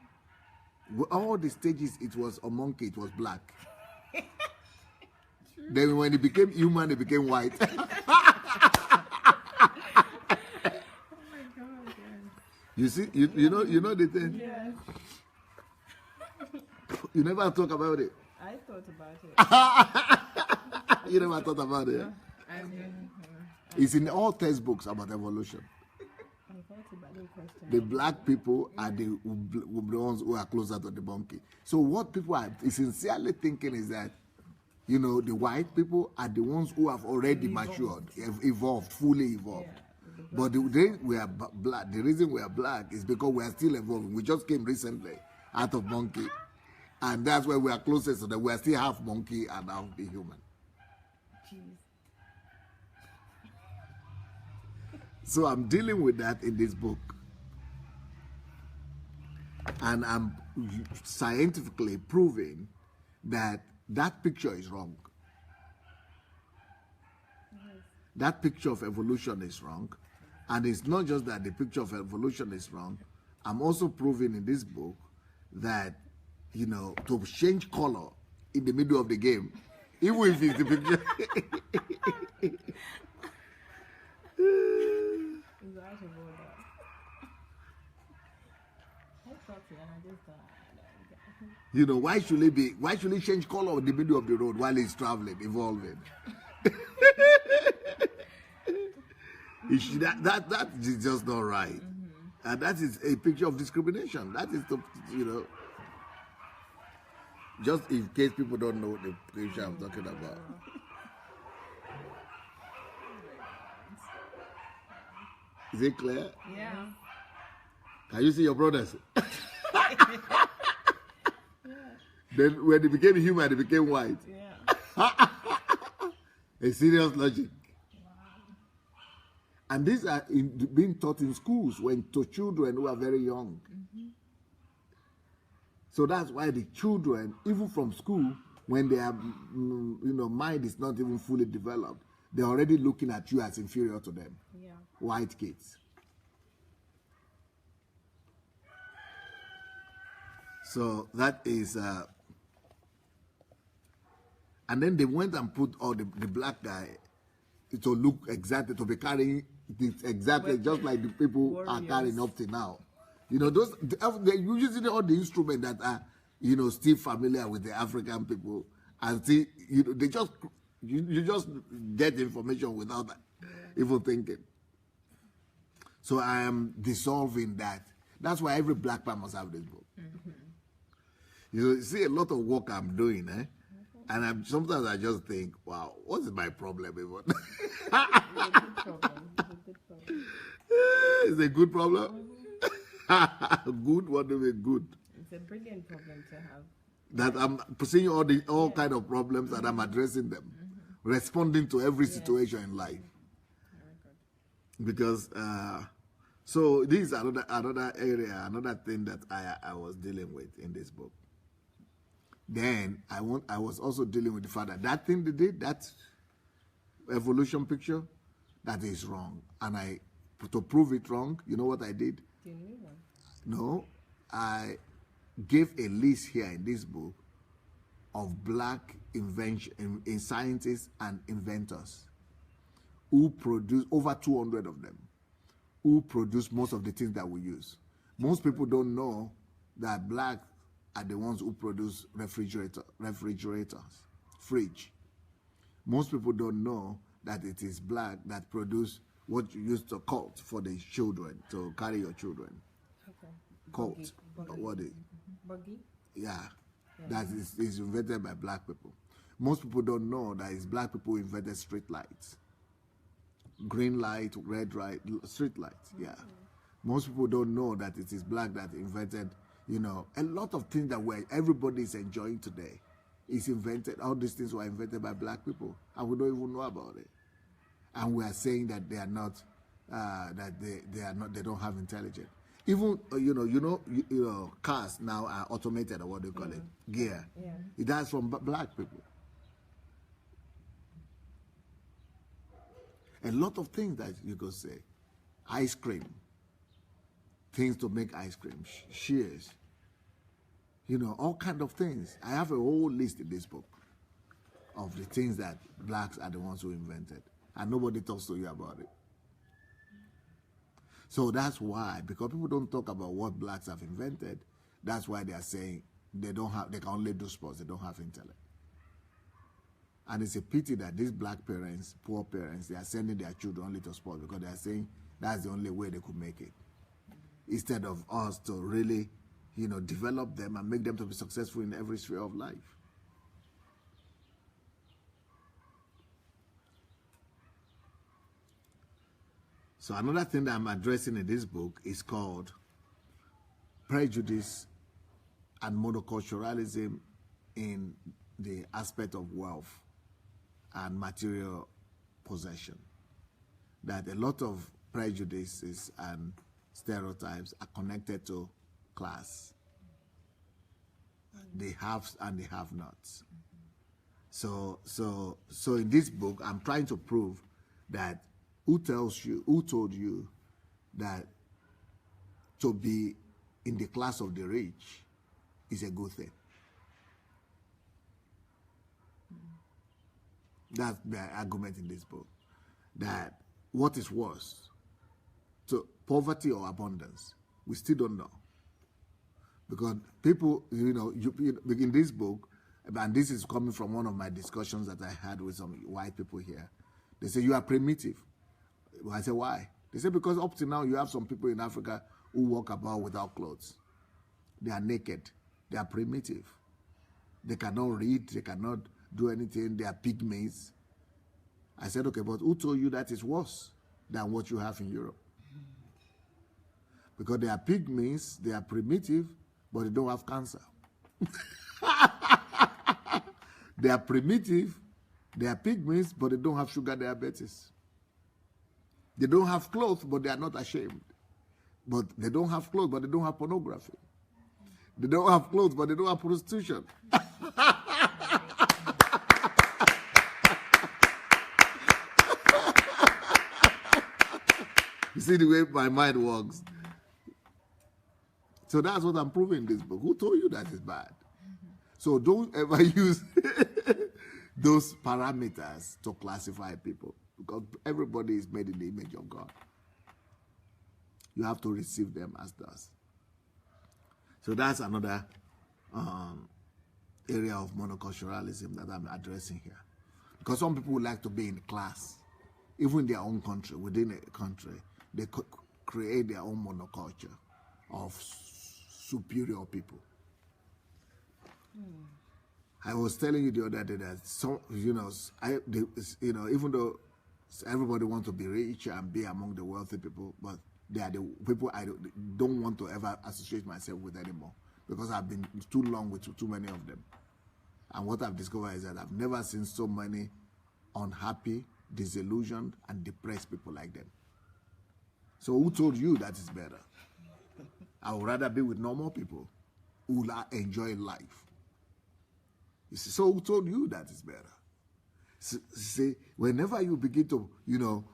all the stages it was a monkey, it was black. Then when it became human, it became white. You see, you know the thing. Yes. You never talk about it. I thought about it. You never thought about it. I did. It's in all textbooks about evolution. I thought about the question. The black people are the ones who are closer to the monkey. So what people are sincerely thinking is that, the white people are the ones who have already matured, evolved, fully evolved. Yeah. But the reason we are black, is because we are still evolving. We just came recently out of monkey. And that's why we are closest to that. We are still half monkey and half the human. Jeez. So I'm dealing with that in this book. And I'm scientifically proving that picture is wrong. That picture of evolution is wrong. And it's not just that the picture of evolution is wrong. I'm also proving in this book that, to change color in the middle of the game, even if it's the picture. Why should he change color in the middle of the road while he's traveling, evolving? That is just not right. And that is a picture of discrimination. That is the, just in case people don't know the picture I'm talking about. Is it clear? Yeah. Can you see your brothers? Then when they became human, they became white. Yeah. A serious logic. And these are being taught in schools to children who are very young. So that's why the children, even from school, when their mind is not even fully developed, they're already looking at you as inferior to them. Yeah. White kids. So that is, and then they went and put all the black guy to look exactly, to be carrying this exactly just like the people are carrying up to now. They usually all the instruments that are, still familiar with the African people, and see, they just, you just get information without even thinking. So I am dissolving that. That's why every black man must have this book. You see a lot of work I'm doing, and sometimes I just think, wow, what is my problem even? It's a good problem. Good? What do you mean good? It's a brilliant problem to have. That I'm seeing all kind of problems and I'm addressing them, responding to every situation in life. Because so this is another area, another thing that I was dealing with in this book. Then I was also dealing with the fact that thing they did, that evolution picture, that is wrong. And to prove it wrong, you know what I did? No, I gave a list here in this book of black in scientists and inventors who produce, over 200 of them, who produce most of the things that we use. Most people don't know that black are the ones who produce refrigerators, fridge. Most people don't know that it is black that produce what you use to coat for the children, to carry your children. Okay. Coat. What is? Buggy? Yeah. That is invented by black people. Most people don't know that it's black people who invented street lights. Green light, red light, street lights, yeah. Most people don't know that it is black that invented, a lot of things that everybody is enjoying today is invented. All these things were invented by black people, and we don't even know about it. And we are saying that they are not, they don't have intelligence. Even cars now are automated, or what do you call it, gear. Yeah. That's from black people. A lot of things that you could say, ice cream, things to make ice cream, shears, all kind of things. I have a whole list in this book of the things that blacks are the ones who invented, and nobody talks to you about it. So that's why, because people don't talk about what blacks have invented, that's why they are saying they can only do sports, they don't have intellect. And it's a pity that these black parents, poor parents, they are sending their children only to sports because they are saying that's the only way they could make it. Instead of us to really, develop them and make them to be successful in every sphere of life. So another thing that I'm addressing in this book is called prejudice and monoculturalism in the aspect of wealth and material possession. That a lot of prejudices and stereotypes are connected to class. The haves and the have-nots. So in this book, I'm trying to prove that who told you that to be in the class of the rich is a good thing? That's the argument in this book. That what is worse, so poverty or abundance? We still don't know. Because people, in this book, and this is coming from one of my discussions that I had with some white people here. They say, you are primitive. I say, why? They say, because up to now, you have some people in Africa who walk about without clothes. They are naked. They are primitive. They cannot read. They cannot do anything. They are pygmies. I said, okay, but who told you that is worse than what you have in Europe? Because they are pygmies, they are primitive, but they don't have cancer. They are primitive, they are pygmies, but they don't have sugar diabetes. They don't have clothes, but they are not ashamed. But they don't have clothes, but they don't have pornography. They don't have clothes, but they don't have prostitution. You see the way my mind works. So that's what I'm proving in this book. Who told you that is bad? So don't ever use those parameters to classify people, because everybody is made in the image of God. You have to receive them as does. So that's another area of monoculturalism that I'm addressing here. Because some people would like to be in class, even in their own country, within a country, they create their own monoculture of superior people. I was telling you the other day that some, even though everybody wants to be rich and be among the wealthy people, but they are the people I don't want to ever associate myself with anymore, because I've been too long with too many of them. And what I've discovered is that I've never seen so many unhappy, disillusioned, and depressed people like them. So who told you that is better? I would rather be with normal people who enjoy life. You see, so who told you that is better? See, whenever you begin to,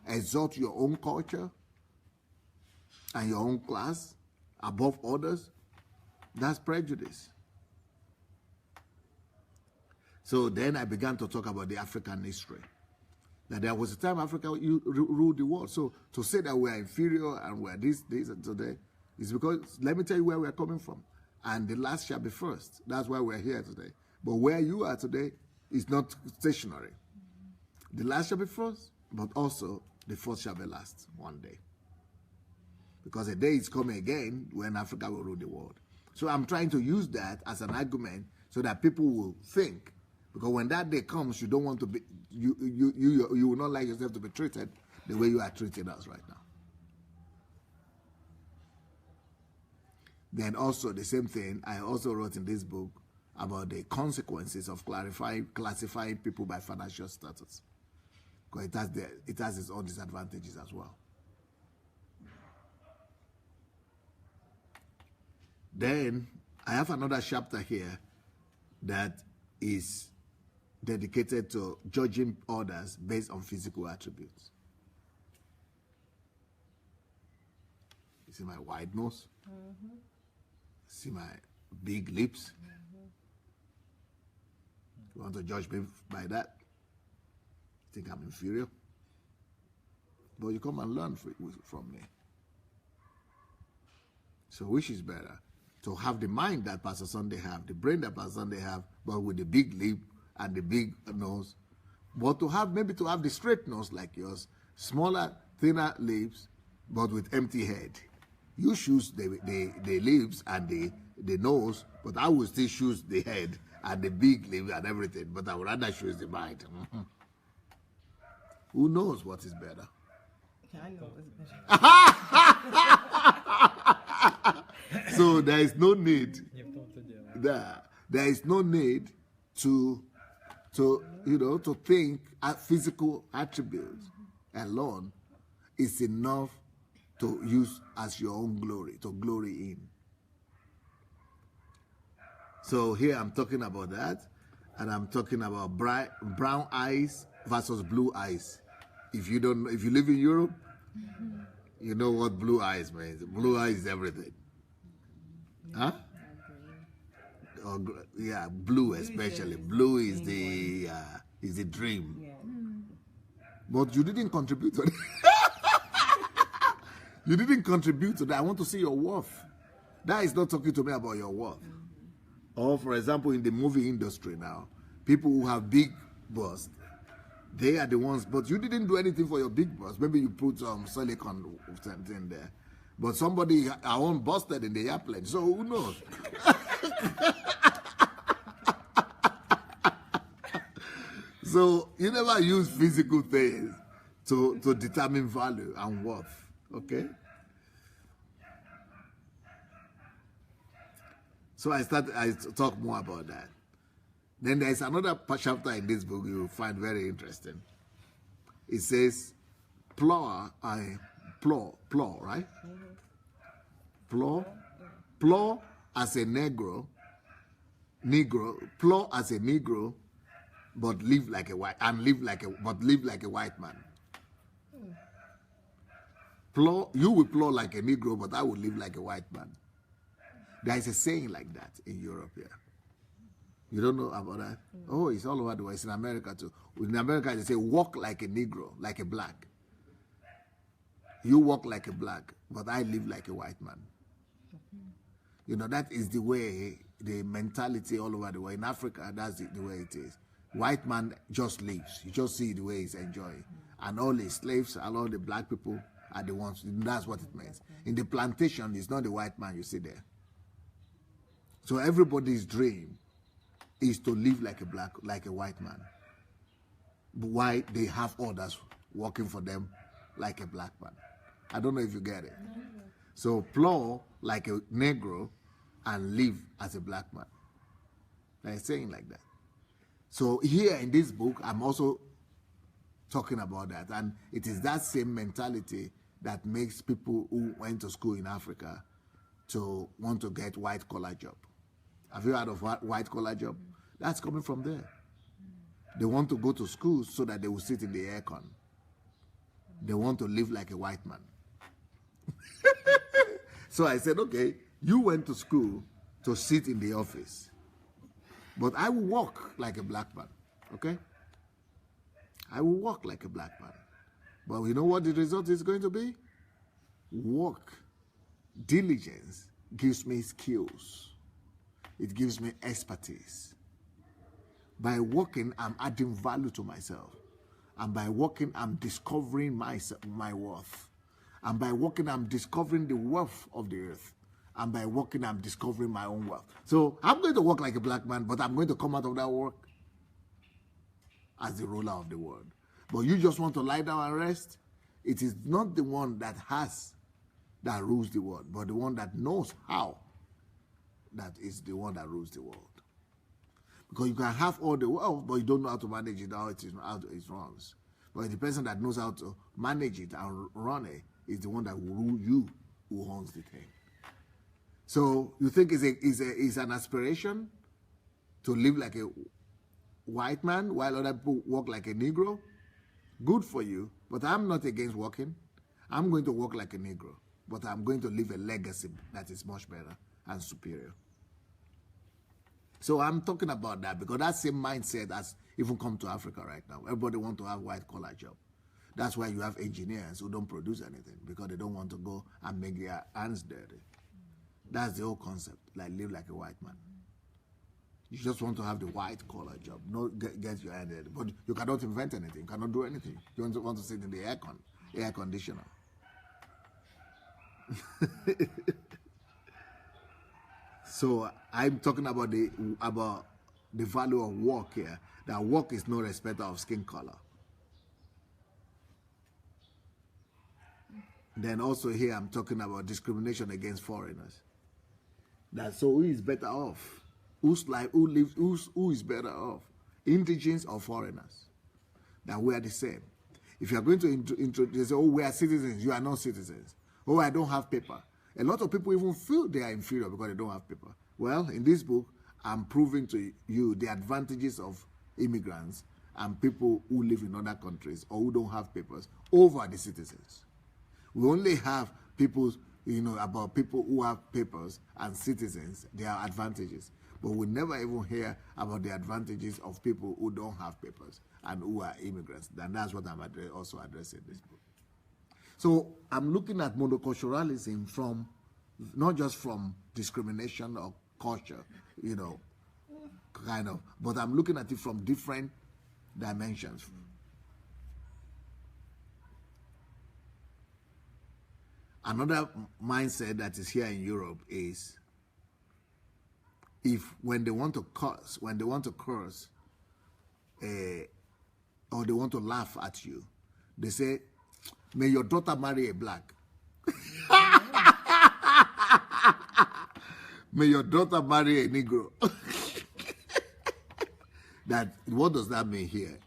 exalt your own culture and your own class above others, that's prejudice. So then I began to talk about the African history. That there was a time Africa ruled the world. So to say that we are inferior and we are this and today is because, let me tell you where we are coming from. And the last shall be first. That's why we're here today. But where you are today is not stationary. The last shall be first, but also the first shall be last one day. Because a day is coming again when Africa will rule the world. So I'm trying to use that as an argument so that people will think. Because when that day comes, you don't want to be, you will not like yourself to be treated the way you are treating us right now. Then also the same thing I also wrote in this book about the consequences of classifying people by financial status. Because it has its own disadvantages as well. Then I have another chapter here that is dedicated to judging others based on physical attributes. You see my wide nose? Mm-hmm. See my big lips? Mm-hmm. You want to judge me by that? Think I'm inferior? But you come and learn from me. So which is better? To have the mind that Pastor Sunday have, the brain that Pastor Sunday have, but with the big lip and the big nose. But to have the straight nose like yours, smaller, thinner lips, but with empty head. You choose the lips and the nose, but I will still choose the head and the big lips and everything, but I would rather choose the mind. Mm-hmm. Who knows what is better? I know what's better. So there is no need. There is no need to think physical attributes alone is enough to use as your own glory, to glory in. So here I'm talking about that, and I'm talking about brown eyes versus blue eyes. If you live in Europe, you know what blue eyes means. Blue eyes is everything. Huh? Or, yeah, blue especially. Blue is the dream. Yeah. But you didn't contribute to it. You didn't contribute to that. I want to see your worth. That is not talking to me about your worth. Or, for example, in the movie industry now, people who have big busts, they are the ones, but you didn't do anything for your big bust. Maybe you put some silicone or something there. But somebody, our own busted in the airplane, so who knows? So you never use physical things to determine value and worth, okay? So I talk more about that. Then there's another chapter in this book you will find very interesting. It says, plow, right? Plow as a Negro, plow as a Negro, but live like a white man. Plow, you will plow like a Negro, but I will live like a white man. There is a saying like that in Europe here. You don't know about that? Oh, it's all over the world. It's in America too. In America, they say, walk like a Negro, like a black. You walk like a black, but I live like a white man. You know, that is the way, the mentality all over the world. In Africa, that's the way it is. White man just lives. You just see the way he's enjoying. And all the slaves and all the black people are the ones. That's what it means. In the plantation, it's not the white man you see there. So everybody's dream is to live like a white man. But why they have others working for them like a black man? I don't know if you get it. So plow like a Negro and live as a black man. They're saying like that. So here in this book, I'm also talking about that. And it is that same mentality that makes people who went to school in Africa to want to get white-collar job. Have you heard of white-collar job? That's coming from there. They want to go to school so that they will sit in the aircon. They want to live like a white man. So I said, okay, you went to school to sit in the office, but I will walk like a black man, okay? I will walk like a black man. But you know what the result is going to be? Work, diligence gives me skills. It gives me expertise. By working, I'm adding value to myself. And by working, I'm discovering my worth. And by working, I'm discovering the wealth of the earth. And by working, I'm discovering my own wealth. So I'm going to work like a black man, but I'm going to come out of that work as the ruler of the world. But you just want to lie down and rest? It is not the one that rules the world, but the one that knows how. That is the one that rules the world. Because you can have all the wealth, but you don't know how to manage it, how it runs. But the person that knows how to manage it and run it is the one that will rule you, who owns the thing. So you think it's an aspiration to live like a white man while other people walk like a Negro? Good for you, but I'm not against working. I'm going to work like a Negro, but I'm going to leave a legacy that is much better and superior. So I'm talking about that because that same mindset has even come to Africa right now. Everybody wants to have white-collar job. That's why you have engineers who don't produce anything because they don't want to go and make their hands dirty. That's the whole concept, like live like a white man. You just want to have the white-collar job, not get your hand dirty. But you cannot invent anything, you cannot do anything. You want to sit in the air conditioner. So I'm talking about the value of work here. That work is no respecter of skin color. Then also here I'm talking about discrimination against foreigners. That so who is better off? Who is better off? Indigenous or foreigners? That we are the same. If you are going to introduce, oh, we are citizens, you are not citizens. Oh, I don't have paper. A lot of people even feel they are inferior because they don't have paper. Well, in this book, I'm proving to you the advantages of immigrants and people who live in other countries or who don't have papers over the citizens. We only have people, about people who have papers and citizens, their advantages. But we never even hear about the advantages of people who don't have papers and who are immigrants. And that's what I'm also addressing in this book. So I'm looking at monoculturalism from, not just from discrimination or culture, you know, kind of. But I'm looking at it from different dimensions. Another mindset that is here in Europe is if when they want to curse, or they want to laugh at you, they say, may your daughter marry a black. May your daughter marry a Negro. What does that mean here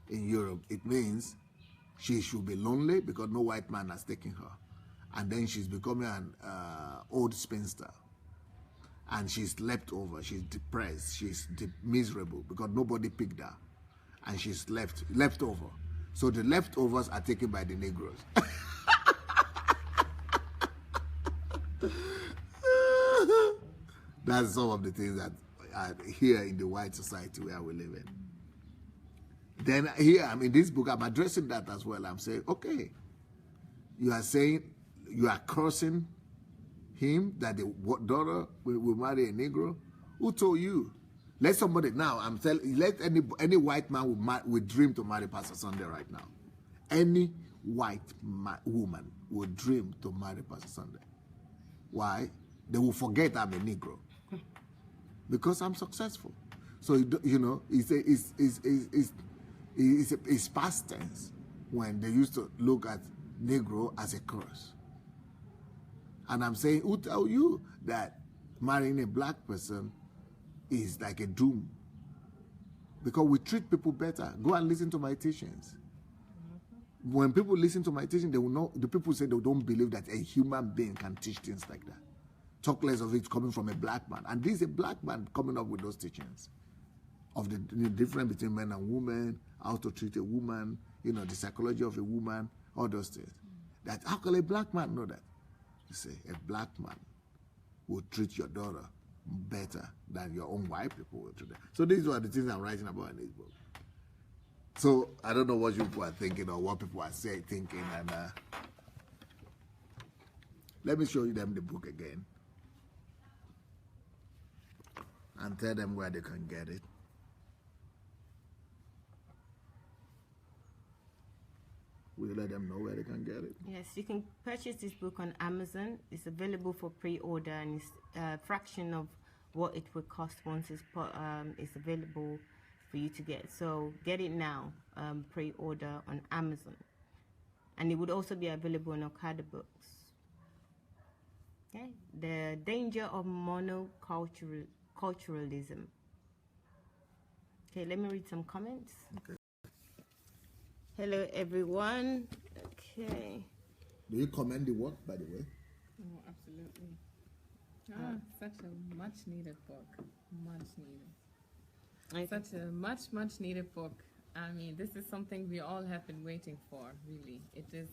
in Europe? It means she should be lonely because no white man has taken her. And then she's becoming an old spinster. And she's left over, she's depressed, she's miserable because nobody picked her. And she's left over. So the leftovers are taken by the Negroes. That's some of the things that are here in the white society where we live in. Then here, in this book, I'm addressing that as well. I'm saying, okay, you are saying, you are cursing him that the daughter will marry a Negro. Who told you? Let somebody now. I'm telling. Let any white man will dream to marry Pastor Sunday right now. Any white woman will dream to marry Pastor Sunday. Why? They will forget I'm a Negro because I'm successful. So you know, it's past tense when they used to look at Negro as a curse. And I'm saying, who tell you that marrying a black person is like a doom? Because we treat people better. Go and listen to my teachings. When people listen to my teaching, they will know. The people say they don't believe that a human being can teach things like that. Talk less of it coming from a black man. And this is a black man coming up with those teachings of the difference between men and women, how to treat a woman, you know, the psychology of a woman, all those things. That how can a black man know that? You say a black man will treat your daughter better than your own white people will treat them. So these are the things I'm writing about in this book. So I don't know what you people are thinking or what people are thinking, and let me show them the book again and tell them where they can get it. Will you let them know where they can get it? Yes, you can purchase this book on Amazon. It's available for pre-order, and it's a fraction of what it would cost once it's available for you to get. So get it now, pre-order on Amazon. And it would also be available on Okada Books. Okay, the danger of monoculturalism. Okay, let me read some comments. Okay. Hello, everyone. Okay. Do you commend the work, by the way? Oh, absolutely. Such a much needed book. Much needed. Such a much needed book. I mean, this is something we all have been waiting for, really. It is,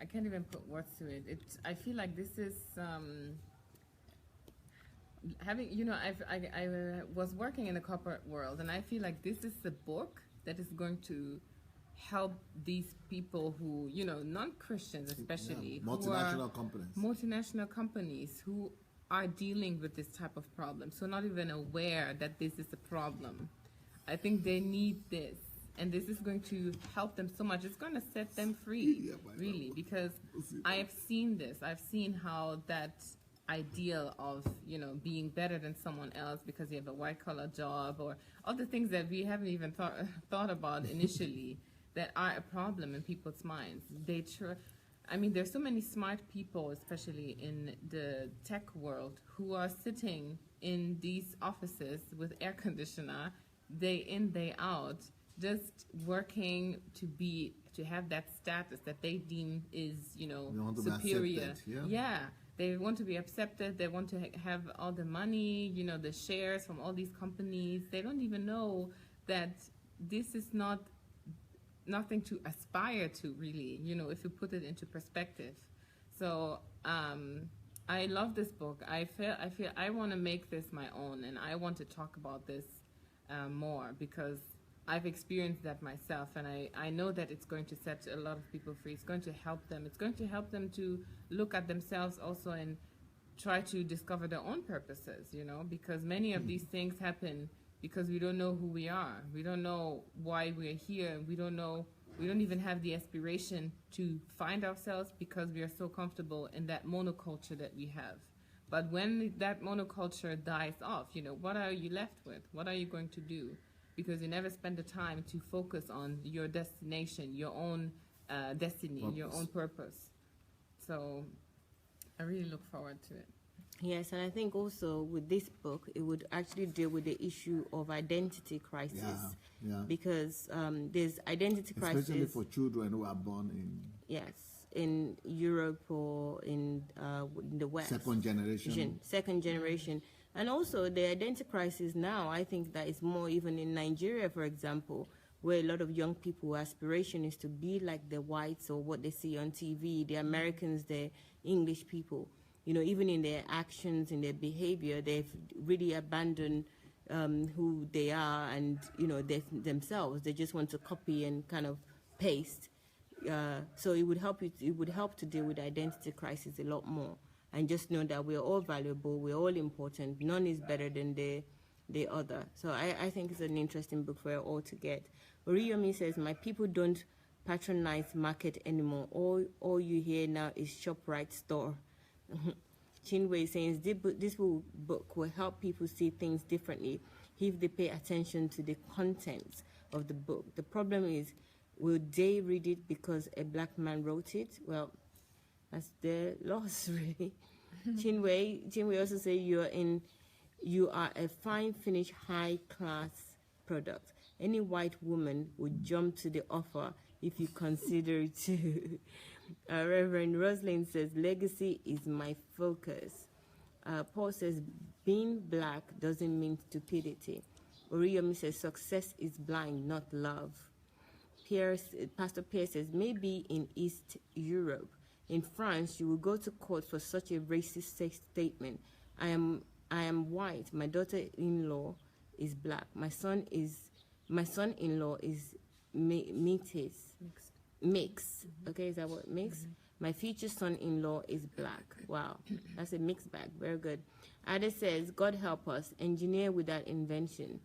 I can't even put words to it. I feel like this is, having, you know, I was working in the corporate world, and I feel like this is the book that is going to help these people who, you know, non-Christians especially, multinational companies who are dealing with this type of problem, so not even aware that this is a problem. I think they need this, and this is going to help them so much. It's going to set them free, really, because I have seen this. I've seen how that ideal of, you know, being better than someone else because you have a white-collar job or all the things that we haven't even thought about initially that are a problem in people's minds. I mean, there's so many smart people, especially in the tech world, who are sitting in these offices with air conditioner, day in, day out, just working to have that status that they deem is, you know, superior. Yeah. They want to be accepted. They want to have all the money, you know, the shares from all these companies. They don't even know that this is nothing to aspire to, really, you know, if you put it into perspective. So I love this book. I feel I want to make this my own, and I want to talk about this more because I've experienced that myself, and I know that it's going to set a lot of people free. It's going to help them. It's going to help them to look at themselves also and try to discover their own purposes, you know, because many of these things happen because we don't know who we are. We don't know why we're here. We don't even have the aspiration to find ourselves because we are so comfortable in that monoculture that we have. But when that monoculture dies off, you know, what are you left with? What are you going to do? Because you never spend the time to focus on your destination, your own destiny, your own purpose. So I really look forward to it. Yes, and I think also with this book, it would actually deal with the issue of identity crisis. Yeah. Because there's identity crisis. Especially for children who are born in... Yes, in Europe or in the West. Second generation. And also the identity crisis now, I think that is more even in Nigeria, for example, where a lot of young people aspiration is to be like the whites or what they see on TV, the Americans, the English people. You know, even in their actions, in their behavior, they've really abandoned who they are and, you know, themselves. They just want to copy and kind of paste. So it would help to deal with the identity crisis a lot more, and just know that we're all valuable, we're all important. None is better than the other. So I think it's an interesting book for all to get. Oriyomi says, my people don't patronize market anymore. All you hear now is ShopRite store. Chinwe says, this book will help people see things differently if they pay attention to the contents of the book. The problem is, will they read it because a black man wrote it? Well, that's their loss, really. Chinwe also says, you are a fine, finished, high-class product. Any white woman would jump to the offer if you consider it too. Reverend Rosalind says, legacy is my focus. Paul says, being black doesn't mean stupidity. Oriyomi says, success is blind, not love. Pastor Pierce says, maybe in East Europe. In France, you will go to court for such a racist statement. I am white. My daughter-in-law is black. My son-in-law is métis. Mix. Okay, is that what mix? My future son-in-law is black. Wow, that's a mixed bag. Very good. Ada says, God help us, engineer without invention.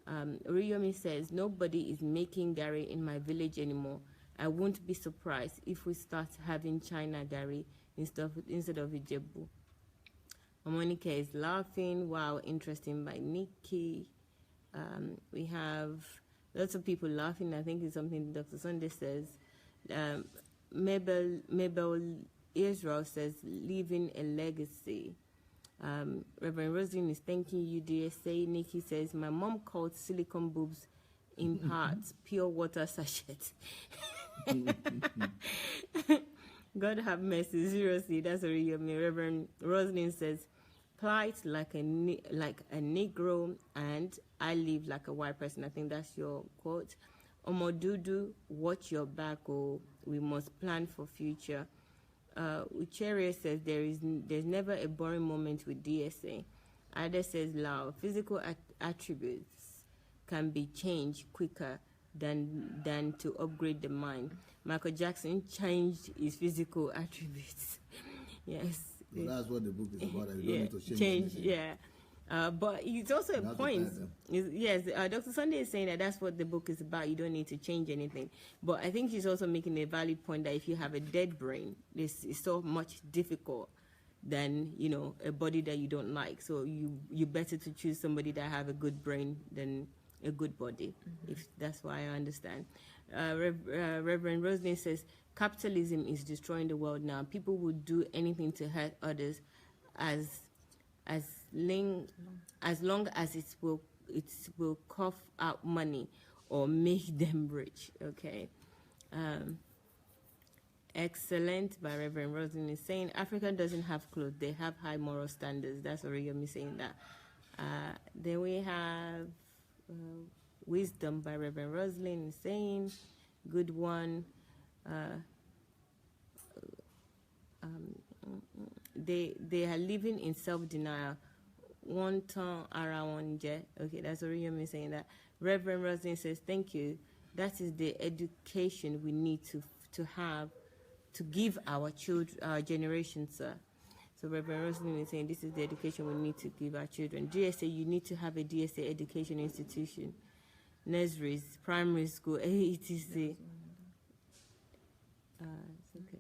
Oriyomi says, nobody is making Gary in my village anymore. I won't be surprised if we start having China Gary instead of Ijebu. Monica is laughing. Wow, interesting by Nikki. We have lots of people laughing. I think it's something Dr. Sunday says. Mabel Israel says, leaving a legacy. Reverend Rosalind is thanking you, DSA. Nikki says, my mom called silicone boobs in parts pure water sachet. God have mercy. Seriously, that's already me. Reverend Rosalind says, plight like a Negro, and I live like a white person. I think that's your quote. Omodudu, watch your back, oh, we must plan for future. Ucheria says, there's never a boring moment with DSA. Ada says, Lao, physical attributes can be changed quicker than to upgrade the mind. Michael Jackson changed his physical attributes. Yes. Well, that's what the book is about. You don't need to change anything. Yeah. But it's also a point. Yes, Dr. Sunday is saying that that's what the book is about. You don't need to change anything. But I think she's also making a valid point that if you have a dead brain, this is so much difficult than, you know, a body that you don't like. So you better to choose somebody that have a good brain than a good body, if that's why I understand. Reverend Rosalind says, capitalism is destroying the world now. People will do anything to hurt others as long as it will cough out money or make them rich. Okay. Excellent by Reverend Rosalind is saying, Africa doesn't have clothes, they have high moral standards. That's Oriyomi saying that. Then we have Wisdom by Reverend Rosalind is saying, good one. They are living in self-denial. One tongue around. Okay, that's Oriyomi saying that. Reverend Rosalind says, thank you. That is the education we need to have to give our children, our generation, sir. So Reverend Roslyn is saying this is the education we need to give our children. DSA, you need to have a DSA education institution. Nurseries, primary school, etc. It's okay.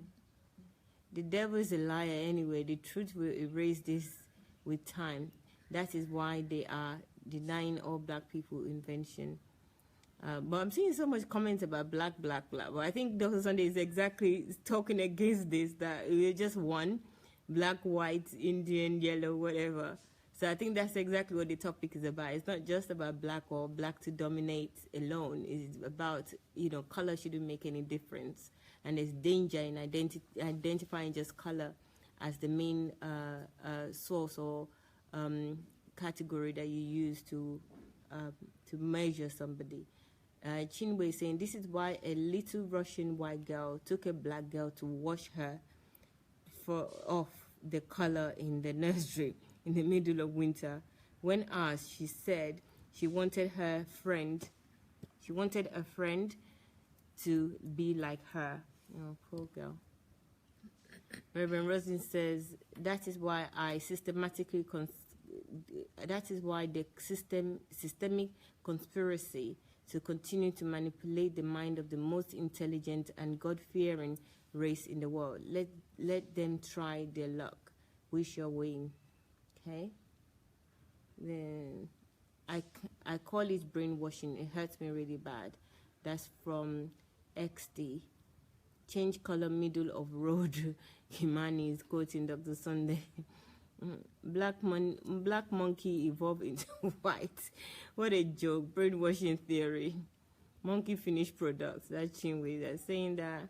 The devil is a liar anyway. The truth will erase this with time. That is why they are denying all black people invention. But I'm seeing so much comments about black. But I think Dr. Sunday is exactly talking against this, that we're just one, black, white, Indian, yellow, whatever. So I think that's exactly what the topic is about. It's not just about black or black to dominate alone. It's about, color shouldn't make any difference. And there's danger in identifying just color as the main source or category that you use to measure somebody. Chinwe is saying, this is why a little Russian white girl took a black girl to wash her off the color in the nursery in the middle of winter. When asked, she said she wanted a friend to be like her. Oh, poor girl. Reverend Rosin says, that is why the systemic conspiracy to continue to manipulate the mind of the most intelligent and God-fearing race in the world. Let them try their luck. We shall win. Okay? Then I call it brainwashing. It hurts me really bad. That's from XD. Change color, middle of road. Himani is quoting Dr. Sunday. Black monkey evolved into white. What a joke. Brainwashing theory. Monkey finished products. That's Chinwe. They're saying that.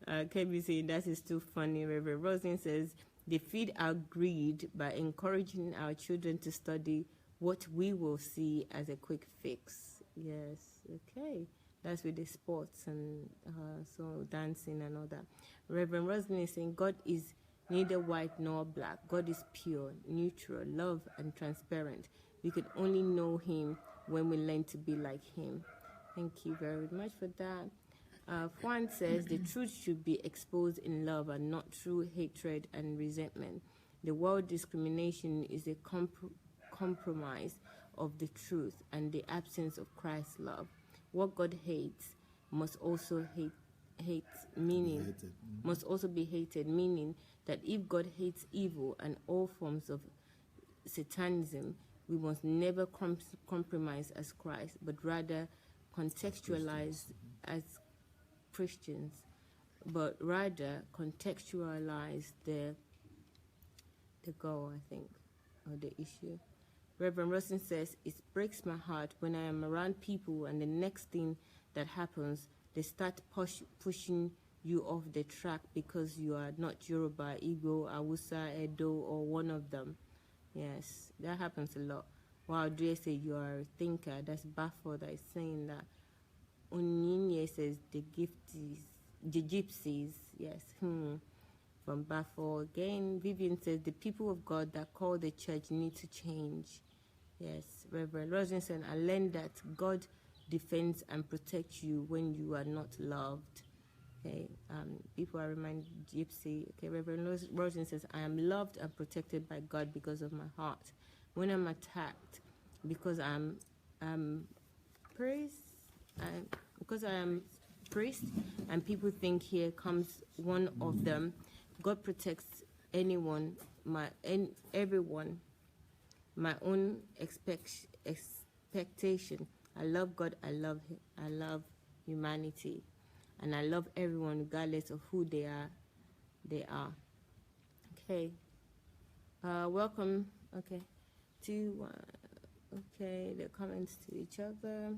Kebi saying that is too funny. Reverend Rosin says, they feed our greed by encouraging our children to study what we will see as a quick fix. Yes, okay. That's with the sports and so dancing and all that. Reverend Rosin is saying, God is neither white nor black. God is pure, neutral, love, and transparent. We could only know him when we learn to be like him. Thank you very much for that. Juan says, the truth should be exposed in love and not through hatred and resentment. The word discrimination is a compromise of the truth and the absence of Christ's love. What God hates must also must also be hated, meaning that if God hates evil and all forms of satanism, we must never compromise as Christ, but rather contextualize as Christians, but rather contextualize the goal, I think, or the issue. Reverend Rosin says, it breaks my heart when I am around people and the next thing that happens, they start pushing you off the track because you are not Yoruba, Igbo, Awusa, Edo, or one of them. Yes, that happens a lot. Wow, do you say you are a thinker? That's Bafo that is saying that. Onyinye says the gypsies, yes. From Bafo again. Vivian says the people of God that call the church need to change. Yes, Reverend Rosinson, I learned that God defends and protects you when you are not loved. Okay, people are reminded, Gypsy. Okay, Reverend Rosin says, I am loved and protected by God because of my heart. When I'm attacked, because I'm praised, because I am priest, and people think here comes one of them. God protects anyone, everyone. My own expectation. I love God. I love humanity, and I love everyone regardless of who they are. Okay. Welcome. Okay. Okay. The comments to each other.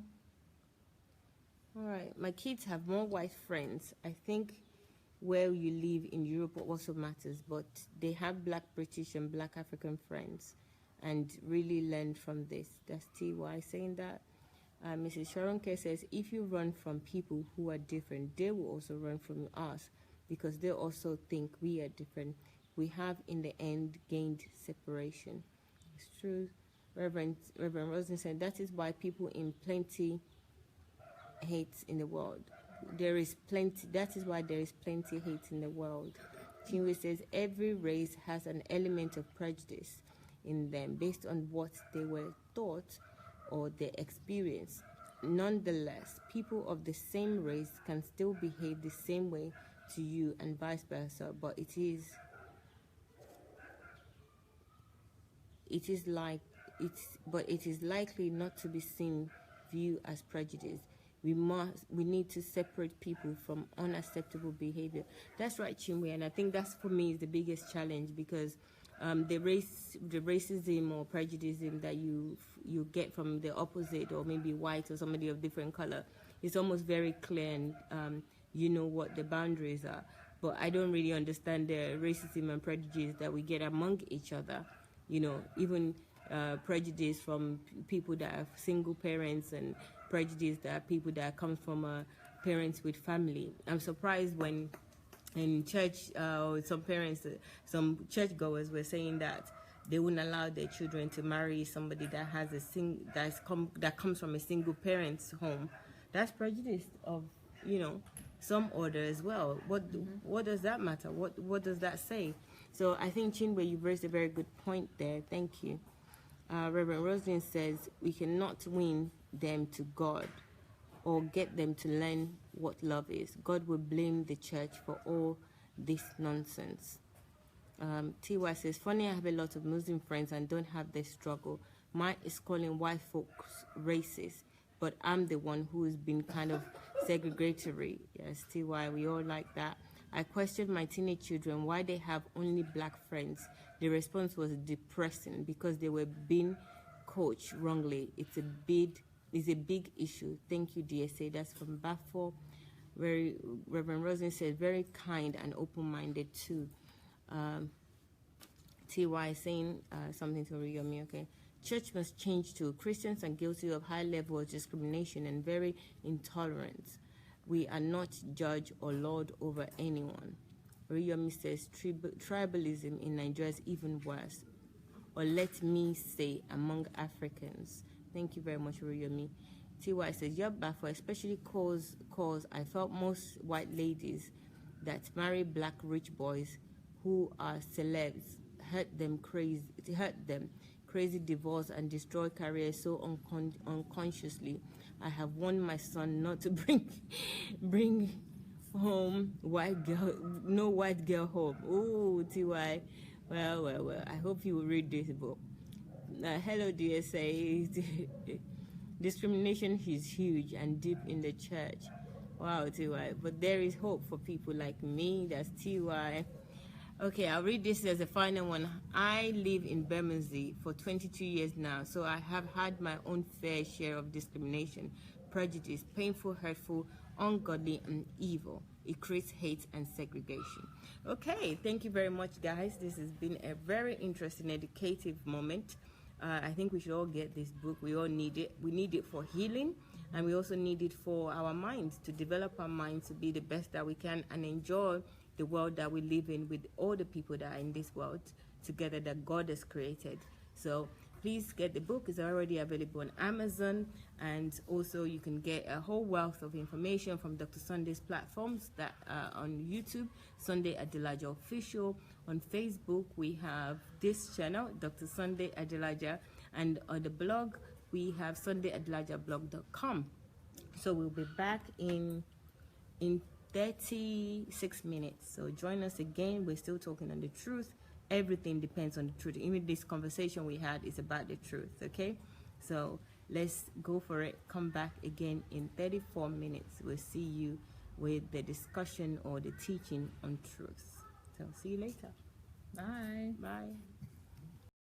All right. My kids have more white friends. I think where you live in Europe also matters, but they have black British and black African friends and really learn from this. That's TY saying that. Mrs. Sharon K says, if you run from people who are different, they will also run from us because they also think we are different. We have, in the end, gained separation. It's true. Reverend Rosen said, that is why people in plenty hate in the world. That is why there is plenty hate in the world. Chinwe says every race has an element of prejudice in them based on what they were taught or their experience. Nonetheless, people of the same race can still behave the same way to you and vice versa, but it is likely not to be seen view as prejudice. We need to separate people from unacceptable behavior. That's right, Chinwe, and I think that's for me is the biggest challenge, because the racism or prejudice that you get from the opposite, or maybe white or somebody of different color, is almost very clear, and you know what the boundaries are. But I don't really understand the racism and prejudice that we get among each other. You know, even prejudice from people that have single parents, and prejudice that people that come from parents with family. I'm surprised when in church, some parents, some churchgoers were saying that they wouldn't allow their children to marry somebody that has that comes from a single parent's home. That's prejudice of, you know, some order as well. What does that matter? What does that say? So I think, Chinwe, you've raised a very good point there. Thank you. Reverend Roslyn says we cannot win them to God or get them to learn what love is. God will blame the church for all this nonsense. TY says, funny, I have a lot of Muslim friends and don't have this struggle. Mine is calling white folks racist, but I'm the one who has been kind of segregatory. Yes, TY, we all like that. I questioned my teenage children why they have only black friends. The response was depressing because they were being coached wrongly. It's a big issue. Thank you, DSA. That's from Bafo. Reverend Rosen said, very kind and open-minded too. TY saying something to Riyomi, okay. Church must change too. Christians are guilty of high level of discrimination and very intolerant. We are not judge or lord over anyone. Riyomi says tribalism in Nigeria is even worse. Or let me say, among Africans. Thank you very much, Riyomi. TY says, yeah, but for especially cause I felt most white ladies that marry black rich boys who are celebs hurt them crazy divorce and destroy careers so unconsciously. I have warned my son not to bring home no white girl home. Oh, TY. Well. I hope you will read this book. Hello, DSA. Discrimination is huge and deep in the church. Wow, TY. But there is hope for people like me. That's TY. Okay, I'll read this as a final one. I live in Bermondsey for 22 years now, so I have had my own fair share of discrimination, prejudice, painful, hurtful, ungodly, and evil. It creates hate and segregation. Okay, thank you very much, guys. This has been a very interesting, educative moment. I think we should all get this book. We all need it. We need it for healing, and we also need it for our minds, to develop our minds to be the best that we can and enjoy the world that we live in with all the people that are in this world together that God has created. So please get the book. It's already available on Amazon, and also you can get a whole wealth of information from Dr. Sunday's platforms that on YouTube, Sunday Adelaja Official. On Facebook, we have this channel, Dr. Sunday Adelaja, and on the blog, we have sundayadelajablog.com. So we'll be back in 36 minutes. So join us again. We're still talking on the truth. Everything depends on the truth. Even this conversation we had is about the truth, okay? So let's go for it. Come back again in 34 minutes. We'll see you with the discussion or the teaching on truth. So see you later. Bye. Bye.